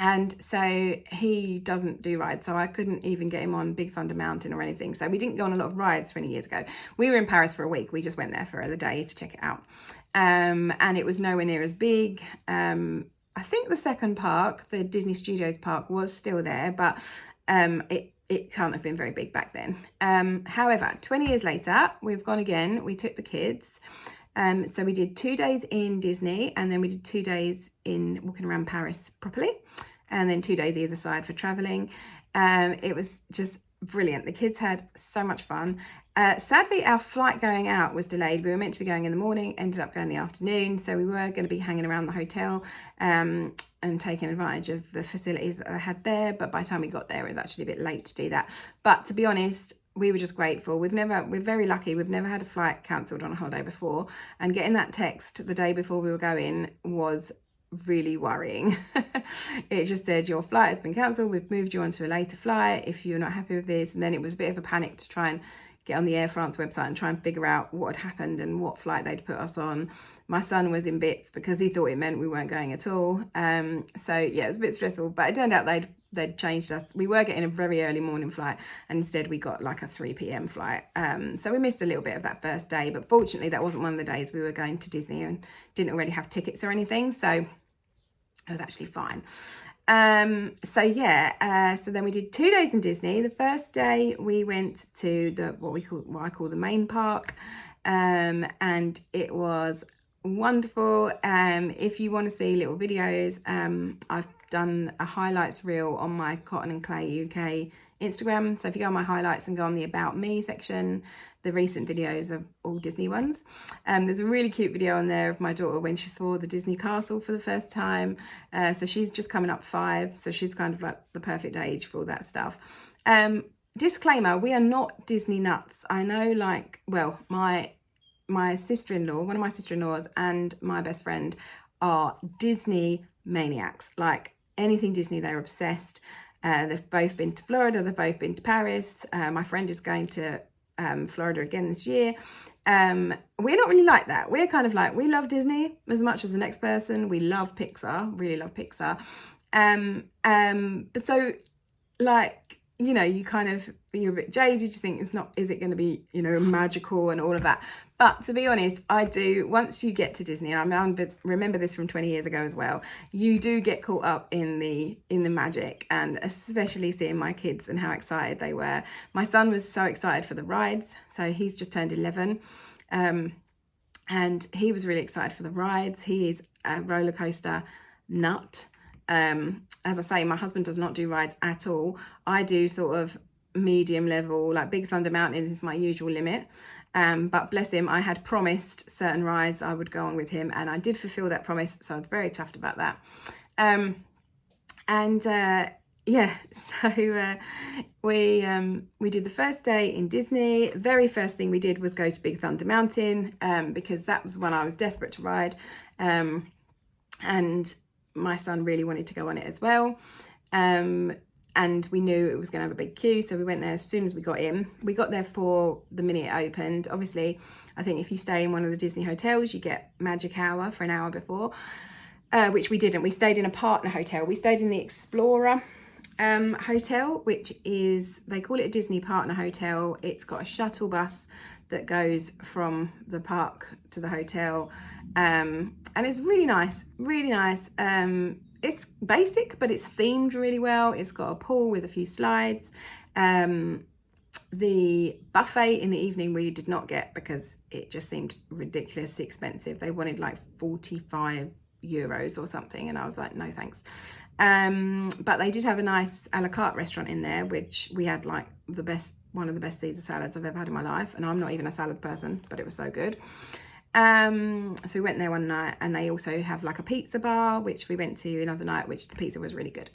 And so he doesn't do rides, so I couldn't even get him on Big Thunder Mountain or anything. So we didn't go on a lot of rides 20 years ago. We were in Paris for a week. We just went there for the day to check it out. And it was nowhere near as big. I think the second park, the Disney Studios park, was still there, but it can't have been very big back then. However, 20 years later, we've gone again. We took the kids. So we did 2 days in Disney, and then we did 2 days in walking around Paris properly, and then 2 days either side for traveling. It was just brilliant. The kids had so much fun. Sadly, our flight going out was delayed. We were meant to be going in the morning, ended up going in the afternoon. So we were going to be hanging around the hotel and taking advantage of the facilities that they had there. But by the time we got there, it was actually a bit late to do that. But to be honest, we were just grateful. We're very lucky. We've never had a flight cancelled on a holiday before. And getting that text the day before we were going was really worrying. It just said, your flight has been cancelled. We've moved you on to a later flight if you're not happy with this. And then it was a bit of a panic to try and get on the Air France website and try and figure out what had happened and what flight they'd put us on. My son was in bits because he thought it meant we weren't going at all. So yeah, it was a bit stressful, but it turned out they'd changed us. We were getting a very early morning flight, and instead we got like a 3 p.m. flight. So we missed a little bit of that first day, but fortunately that wasn't one of the days we were going to Disney and didn't already have tickets or anything. So it was actually fine. So yeah, so then we did 2 days in Disney. The first day we went to what I call the main park, and it was wonderful. If you want to see little videos, I've done a highlights reel on my Cotton and Clay UK Instagram. So if you go on my highlights and go on the About Me section, the recent videos of all Disney ones. There's a really cute video on there of my daughter when she saw the Disney castle for the first time. So she's just coming up 5, so she's kind of like the perfect age for all that stuff. Disclaimer, we are not Disney nuts. I know, like, well, my sister-in-law, one of my sister-in-laws and my best friend are Disney maniacs. Like anything Disney, they're obsessed. They've both been to Florida, they've both been to Paris. My friend is going to Florida again this year. We're not really like that. We're kind of like, we love Disney as much as the next person. We love Pixar, really love Pixar. But so, like, you know, you're a bit jaded. You think is it going to be, you know, magical and all of that. But to be honest, I do, once you get to Disney, and I remember this from 20 years ago as well, you do get caught up in the magic, and especially seeing my kids and how excited they were. My son was so excited for the rides. So he's just turned 11. And he was really excited for the rides. He is a roller coaster nut. As I say, my husband does not do rides at all. I do sort of medium level, like Big Thunder Mountain is my usual limit. But bless him, I had promised certain rides I would go on with him, and I did fulfill that promise, so I was very chuffed about that. Yeah, so we did the first day in Disney. Very first thing we did was go to Big Thunder Mountain, because that was when I was desperate to ride, and my son really wanted to go on it as well. And we knew it was going to have a big queue, so we went there as soon as we got in. We got there for the minute it opened. Obviously, I think if you stay in one of the Disney hotels, you get magic hour for an hour before, which we didn't. We stayed in a partner hotel. We stayed in the Explorer hotel, which is, they call it a Disney partner hotel. It's got a shuttle bus that goes from the park to the hotel, and it's really nice, really nice. It's basic, but it's themed really well. It's got a pool with a few slides. The buffet in the evening we did not get because it just seemed ridiculously expensive. They wanted like 45 euros or something, and I was like, no thanks. But they did have a nice a la carte restaurant in there, which we had like one of the best Caesar salads I've ever had in my life, and I'm not even a salad person, but it was so good. So we went there one night, and they also have like a pizza bar, which we went to another night, which the pizza was really good.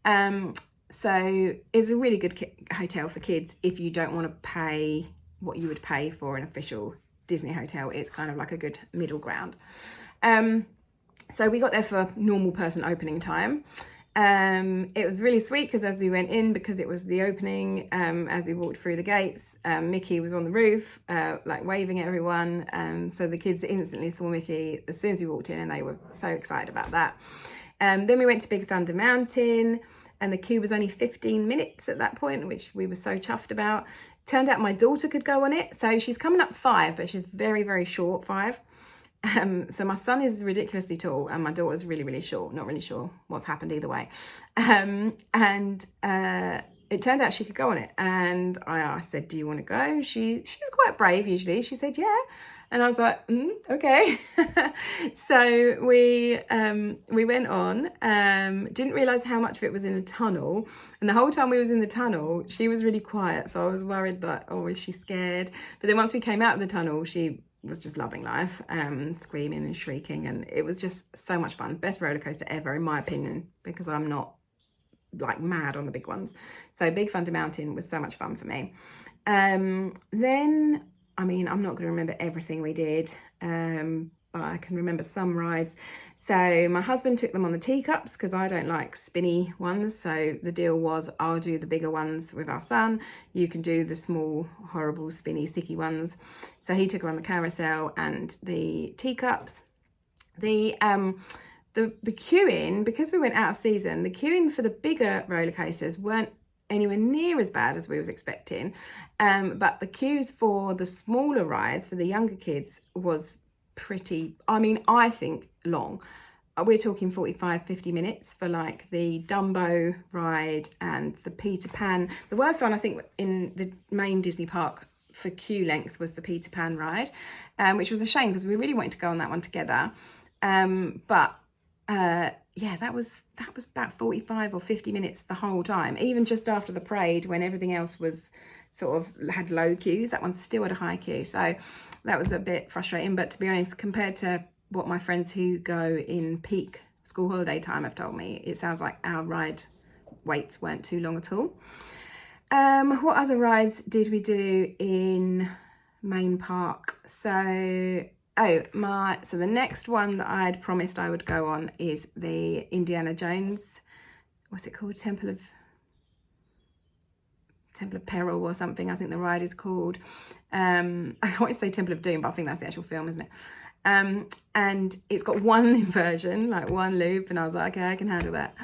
So it's a really good hotel for kids if you don't want to pay what you would pay for an official Disney hotel. It's kind of like a good middle ground. So we got there for normal person opening time. It was really sweet because as we went in, because it was the opening, as we walked through the gates, Mickey was on the roof, like waving at everyone. So the kids instantly saw Mickey as soon as we walked in, and they were so excited about that. Then we went to Big Thunder Mountain, and the queue was only 15 minutes at that point, which we were so chuffed about. Turned out my daughter could go on it. So she's coming up 5, but she's very, very short 5. So my son is ridiculously tall, and my daughter's really, really short. Not really sure what's happened either way. It turned out she could go on it, and I said, do you want to go? She's quite brave usually. She said, yeah. And I was like, okay. So we went on, didn't realise how much of it was in a tunnel. And the whole time we was in the tunnel, she was really quiet. So I was worried that, oh, is she scared? But then once we came out of the tunnel, she was just loving life, screaming and shrieking. And it was just so much fun. Best roller coaster ever, in my opinion, because I'm not like mad on the big ones. So Big Thunder Mountain was so much fun for me. Then, I mean, I'm not going to remember everything we did, but I can remember some rides. So my husband took them on the teacups because I don't like spinny ones. So the deal was, I'll do the bigger ones with our son. You can do the small, horrible, spinny, sicky ones. So he took her on the carousel and the teacups. The queuing, because we went out of season, the queuing for the bigger roller coasters weren't anywhere near as bad as we was expecting, but the queues for the smaller rides for the younger kids was pretty, I mean, I think long. We're talking 45-50 minutes for like the Dumbo ride and the Peter Pan. The worst one, I think, in the main Disney park for queue length was the Peter Pan ride, which was a shame because we really wanted to go on that one together. Yeah, that was about 45 or 50 minutes the whole time. Even just after the parade, when everything else was sort of had low queues, that one still had a high queue. So that was a bit frustrating. But to be honest, compared to what my friends who go in peak school holiday time have told me, it sounds like our ride waits weren't too long at all. What other rides did we do in main park? So the next one that I had promised I would go on is the Indiana Jones, what's it called? Temple of Peril or something, I think the ride is called. I want to say Temple of Doom, but I think that's the actual film, isn't it? And it's got one inversion, like one loop, and I was like, okay, I can handle that.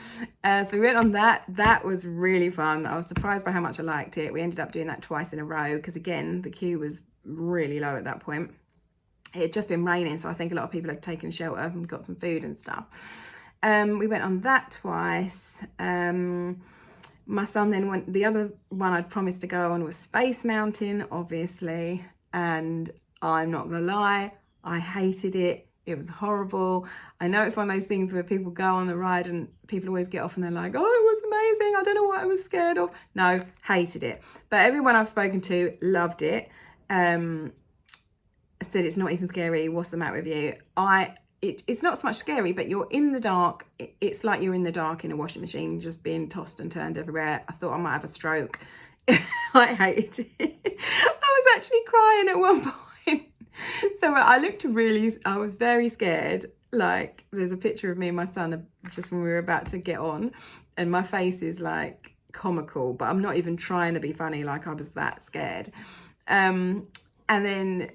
So we went on that. That was really fun. I was surprised by how much I liked it. We ended up doing that twice in a row because, again, the queue was really low at that point. It had just been raining, so I think a lot of people had taken shelter and got some food and stuff. We went on that twice. My son then went, the other one I'd promised to go on was Space Mountain, obviously, and I'm not gonna lie, I hated it. It was horrible. I know it's one of those things where people go on the ride and people always get off and they're like, oh, it was amazing. I don't know what I was scared of. No, hated it. But everyone I've spoken to loved it. Said it's not even scary. What's the matter with you? It's not so much scary, but you're in the dark. It's like you're in the dark in a washing machine, just being tossed and turned everywhere. I thought I might have a stroke. I hated it. I was actually crying at one point. So I was very scared. Like, there's a picture of me and my son just when we were about to get on, and my face is like comical, but I'm not even trying to be funny. Like, I was that scared. And then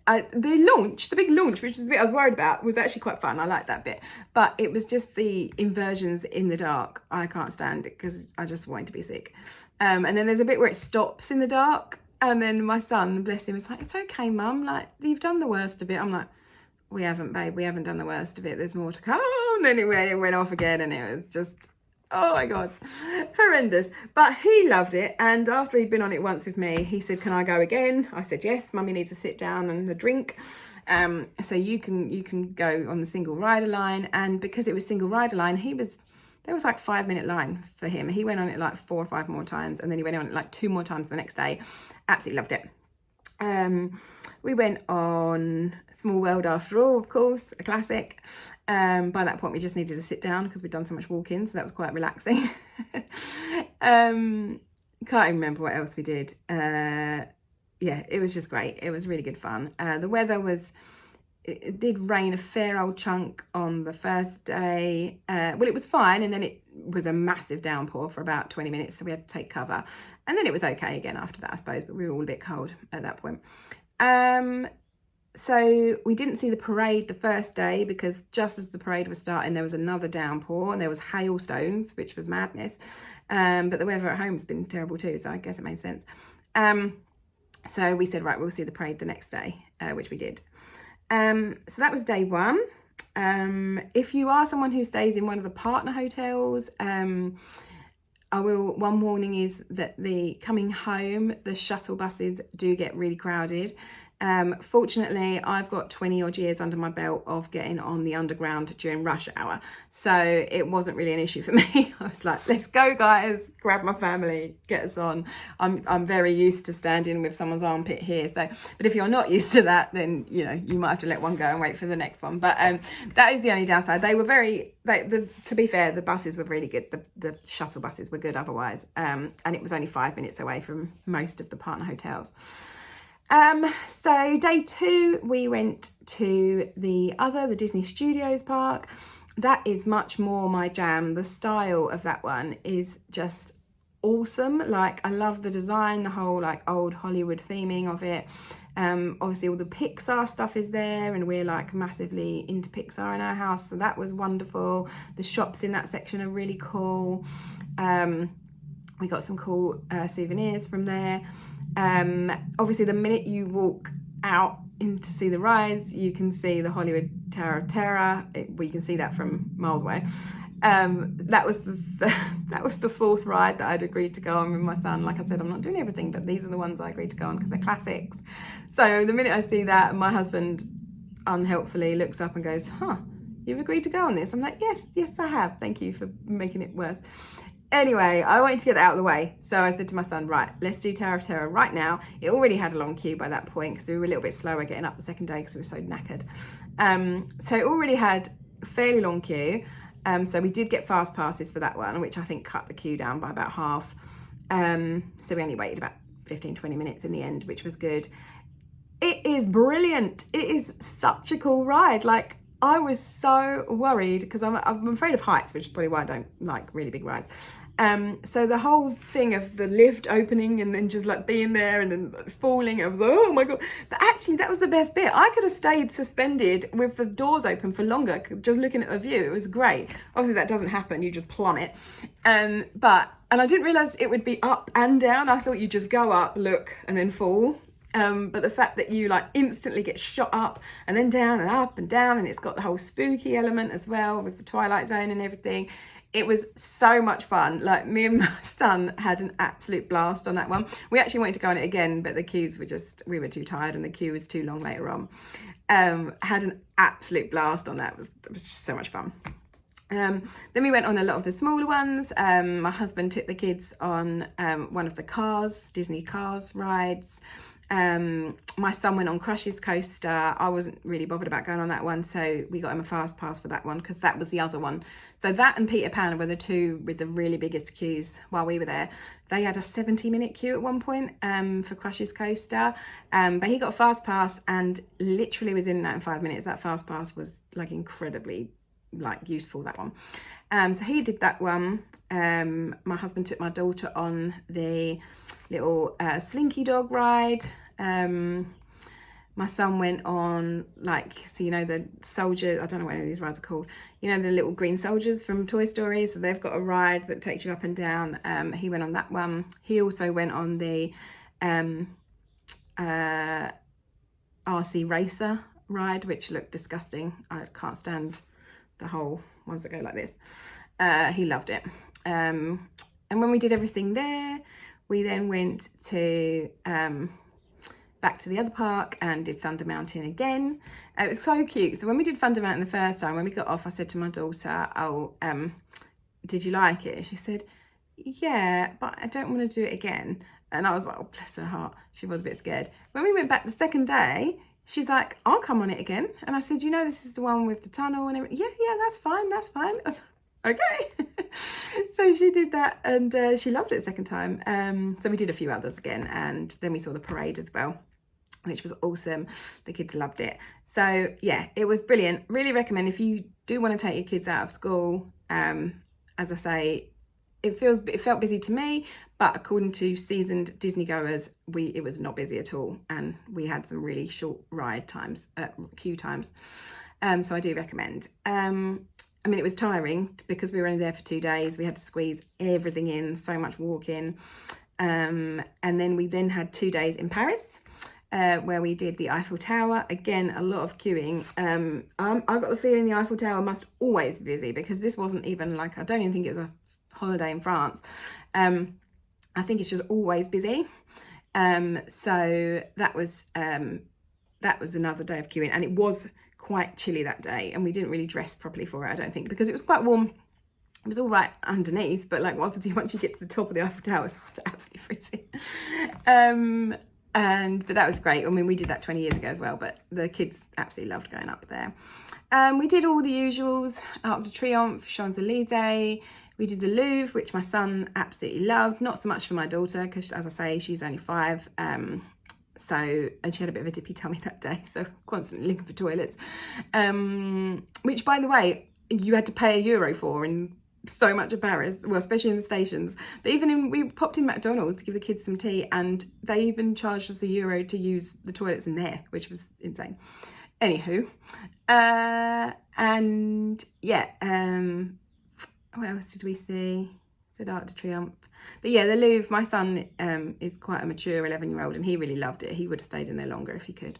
the big launch, which is the bit I was worried about, was actually quite fun. I liked that bit, but it was just the inversions in the dark. I can't stand it because I just wanted to be sick. And then there's a bit where it stops in the dark, and then my son, bless him, is like, it's okay, mum, like, you've done the worst of it. I'm like, we haven't, babe, we haven't done the worst of it, there's more to come. And then it went off again, and it was just, oh my God, horrendous. But he loved it, and after he'd been on it once with me, he said, can I go again? I said, yes, mummy needs to sit down and a drink. So you can go on the single rider line. And because it was single rider line, there was like 5-minute line for him. He went on it like 4 or 5 more times, and then he went on it like 2 more times the next day. Absolutely loved it. We went on Small World after all, of course, a classic. By that point, we just needed to sit down because we'd done so much walking, so that was quite relaxing. Can't even remember what else we did. Yeah, it was just great. It was really good fun. The weather it did rain a fair old chunk on the first day. Well, it was fine, and then it was a massive downpour for about 20 minutes, so we had to take cover. And then it was okay again after that, I suppose, but we were all a bit cold at that point. So we didn't see the parade the first day because just as the parade was starting, there was another downpour and there was hailstones, which was madness. But the weather at home's been terrible too, so I guess it made sense. So we said, right, we'll see the parade the next day, which we did. So that was day one. If you are someone who stays in one of the partner hotels, one warning is that coming home, the shuttle buses do get really crowded. Fortunately, I've got 20 odd years under my belt of getting on the underground during rush hour, so it wasn't really an issue for me. I was like, let's go guys, grab my family, get us on. I'm very used to standing with someone's armpit here, so, but if you're not used to that, then you might have to let one go and wait for the next one. But that is the only downside. They were to be fair, the buses were really good. The shuttle buses were good otherwise, and it was only 5 minutes away from most of the partner hotels. So day 2, we went to the Disney Studios park. That is much more my jam. The style of that one is just awesome. Like, I love the design, the whole like old Hollywood theming of it. Obviously all the Pixar stuff is there, and we're like massively into Pixar in our house, so that was wonderful. The shops in that section are really cool. We got some cool souvenirs from there. Obviously the minute you walk out in to see the rides, you can see the Hollywood Tower of Terror. We can see that from miles away. That was the 4th ride that I'd agreed to go on with my son. Like I said, I'm not doing everything, but these are the ones I agreed to go on because they're classics. So the minute I see that, my husband unhelpfully looks up and goes, you've agreed to go on this? I'm like, yes I have, thank you for making it worse. Anyway, I wanted to get that out of the way, so I said to my son, right, let's do Tower of Terror right now. It already had a long queue by that point because we were a little bit slower getting up the second day because we were so knackered. So it already had a fairly long queue. So we did get fast passes for that one, which I think cut the queue down by about half. So we only waited about 15-20 minutes in the end, which was good. It is brilliant. It is such a cool ride. Like, I was so worried because I'm afraid of heights, which is probably why I don't like really big rides. So the whole thing of the lift opening and then just like being there and then falling, I was like, oh my God. But actually that was the best bit. I could have stayed suspended with the doors open for longer, just looking at the view. It was great. Obviously that doesn't happen, you just plummet. And I didn't realise it would be up and down. I thought you just go up, look, and then fall. But the fact that you like instantly get shot up and then down and up and down, and it's got the whole spooky element as well with the Twilight Zone and everything. It was so much fun. Like, me and my son had an absolute blast on that one. We actually wanted to go on it again, but the queues were just, we were too tired and the queue was too long later on. Had an absolute blast on that. It was just so much fun. Then we went on a lot of the smaller ones. My husband took the kids on one of the Cars, Disney Cars rides. My son went on Crush's coaster. I wasn't really bothered about going on that one, so we got him a fast pass for that one because that was the other one. So that and Peter Pan were the two with the really biggest queues while we were there. They had a 70-minute queue at one point for Crush's coaster, but he got a fast pass and literally was in that in 5 minutes. That fast pass was like incredibly useful, that one. So he did that one. My husband took my daughter on the little Slinky Dog ride. My son went on, so you know, the soldier, I don't know what any of these rides are called, you know, the little green soldiers from Toy Story. So they've got a ride that takes you up and down. He went on that one. He also went on the RC Racer ride, which looked disgusting. I can't stand the whole ones that go like this. He loved it. And when we did everything there, we then went to back to the other park and did Thunder Mountain again. It was so cute. So when we did Thunder Mountain the first time, when we got off, I said to my daughter, oh, did you like it? She said, yeah, but I don't want to do it again. And I was like, oh, bless her heart. She was a bit scared. When we went back the second day, she's like, I'll come on it again. And I said, you know, this is the one with the tunnel and everything. Yeah, that's fine. Okay. So she did that and she loved it the second time. So we did a few others again, and then we saw the parade as well, which was awesome. The kids loved it. So yeah, it was brilliant. Really recommend if you do want to take your kids out of school. As I say, it felt busy to me, but according to seasoned Disney goers, it was not busy at all, and we had some really short ride times, queue times. So I do recommend. I mean, it was tiring because we were only there for 2 days. We had to squeeze everything in, so much walking. And then we had 2 days in Paris, where we did the Eiffel Tower. Again, a lot of queuing. I got the feeling the Eiffel Tower must always be busy, because this wasn't even I don't even think it was a holiday in France. I think it's just always busy. So that was another day of queuing, and it was quite chilly that day, and we didn't really dress properly for it, I don't think, because it was quite warm. It was all right underneath, but obviously once you get to the top of the Eiffel Tower, it's absolutely freezing. But that was great. I mean, we did that 20 years ago as well, but the kids absolutely loved going up there. We did all the usuals: Arc de Triomphe, Champs-Elysees. We did the Louvre, which my son absolutely loved. Not so much for my daughter, because, as I say, she's only 5. And she had a bit of a dippy tummy that day, so constantly looking for toilets, which, by the way, you had to pay €1 for in so much of Paris, well, especially in the stations. But we popped in McDonald's to give the kids some tea, and they even charged us €1 to use the toilets in there, which was insane. Anywho, and yeah, what else did we see? Said Arc de Triomphe. But yeah, the Louvre, my son is quite a mature 11-year-old, and he really loved it. He would have stayed in there longer if he could.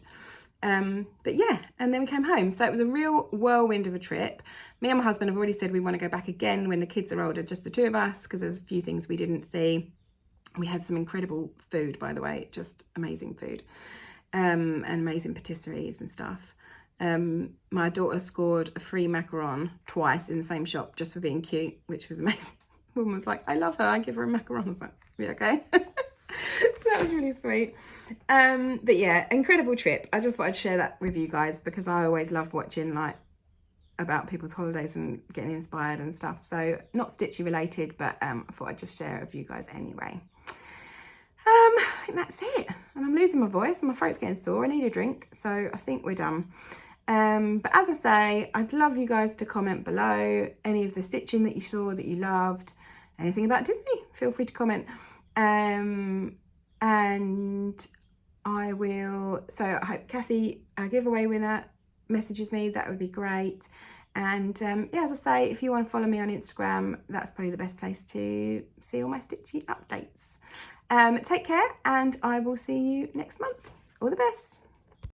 But yeah, and then we came home. So it was a real whirlwind of a trip. Me and my husband have already said we want to go back again when the kids are older, just the two of us, because there's a few things we didn't see. We had some incredible food, by the way, just amazing food, and amazing patisseries and stuff. My daughter scored a free macaron twice in the same shop just for being cute, which was amazing. Woman was like, I love her, I give her a macaron. I was like, yeah, okay. That was really sweet. But yeah, incredible trip. I just wanted to share that with you guys, because I always love watching about people's holidays and getting inspired and stuff. So not Stitchy related, but I thought I'd just share it with you guys anyway. I think that's it. And I'm losing my voice and my throat's getting sore. I need a drink, so I think we're done. But as I say, I'd love you guys to comment below any of the stitching that you saw that you loved, anything about Disney, feel free to comment. And I will, so I hope Kathy, our giveaway winner, messages me. That would be great. And yeah, as I say, if you want to follow me on Instagram, that's probably the best place to see all my stitchy updates. Take care, and I will see you next month. All the best.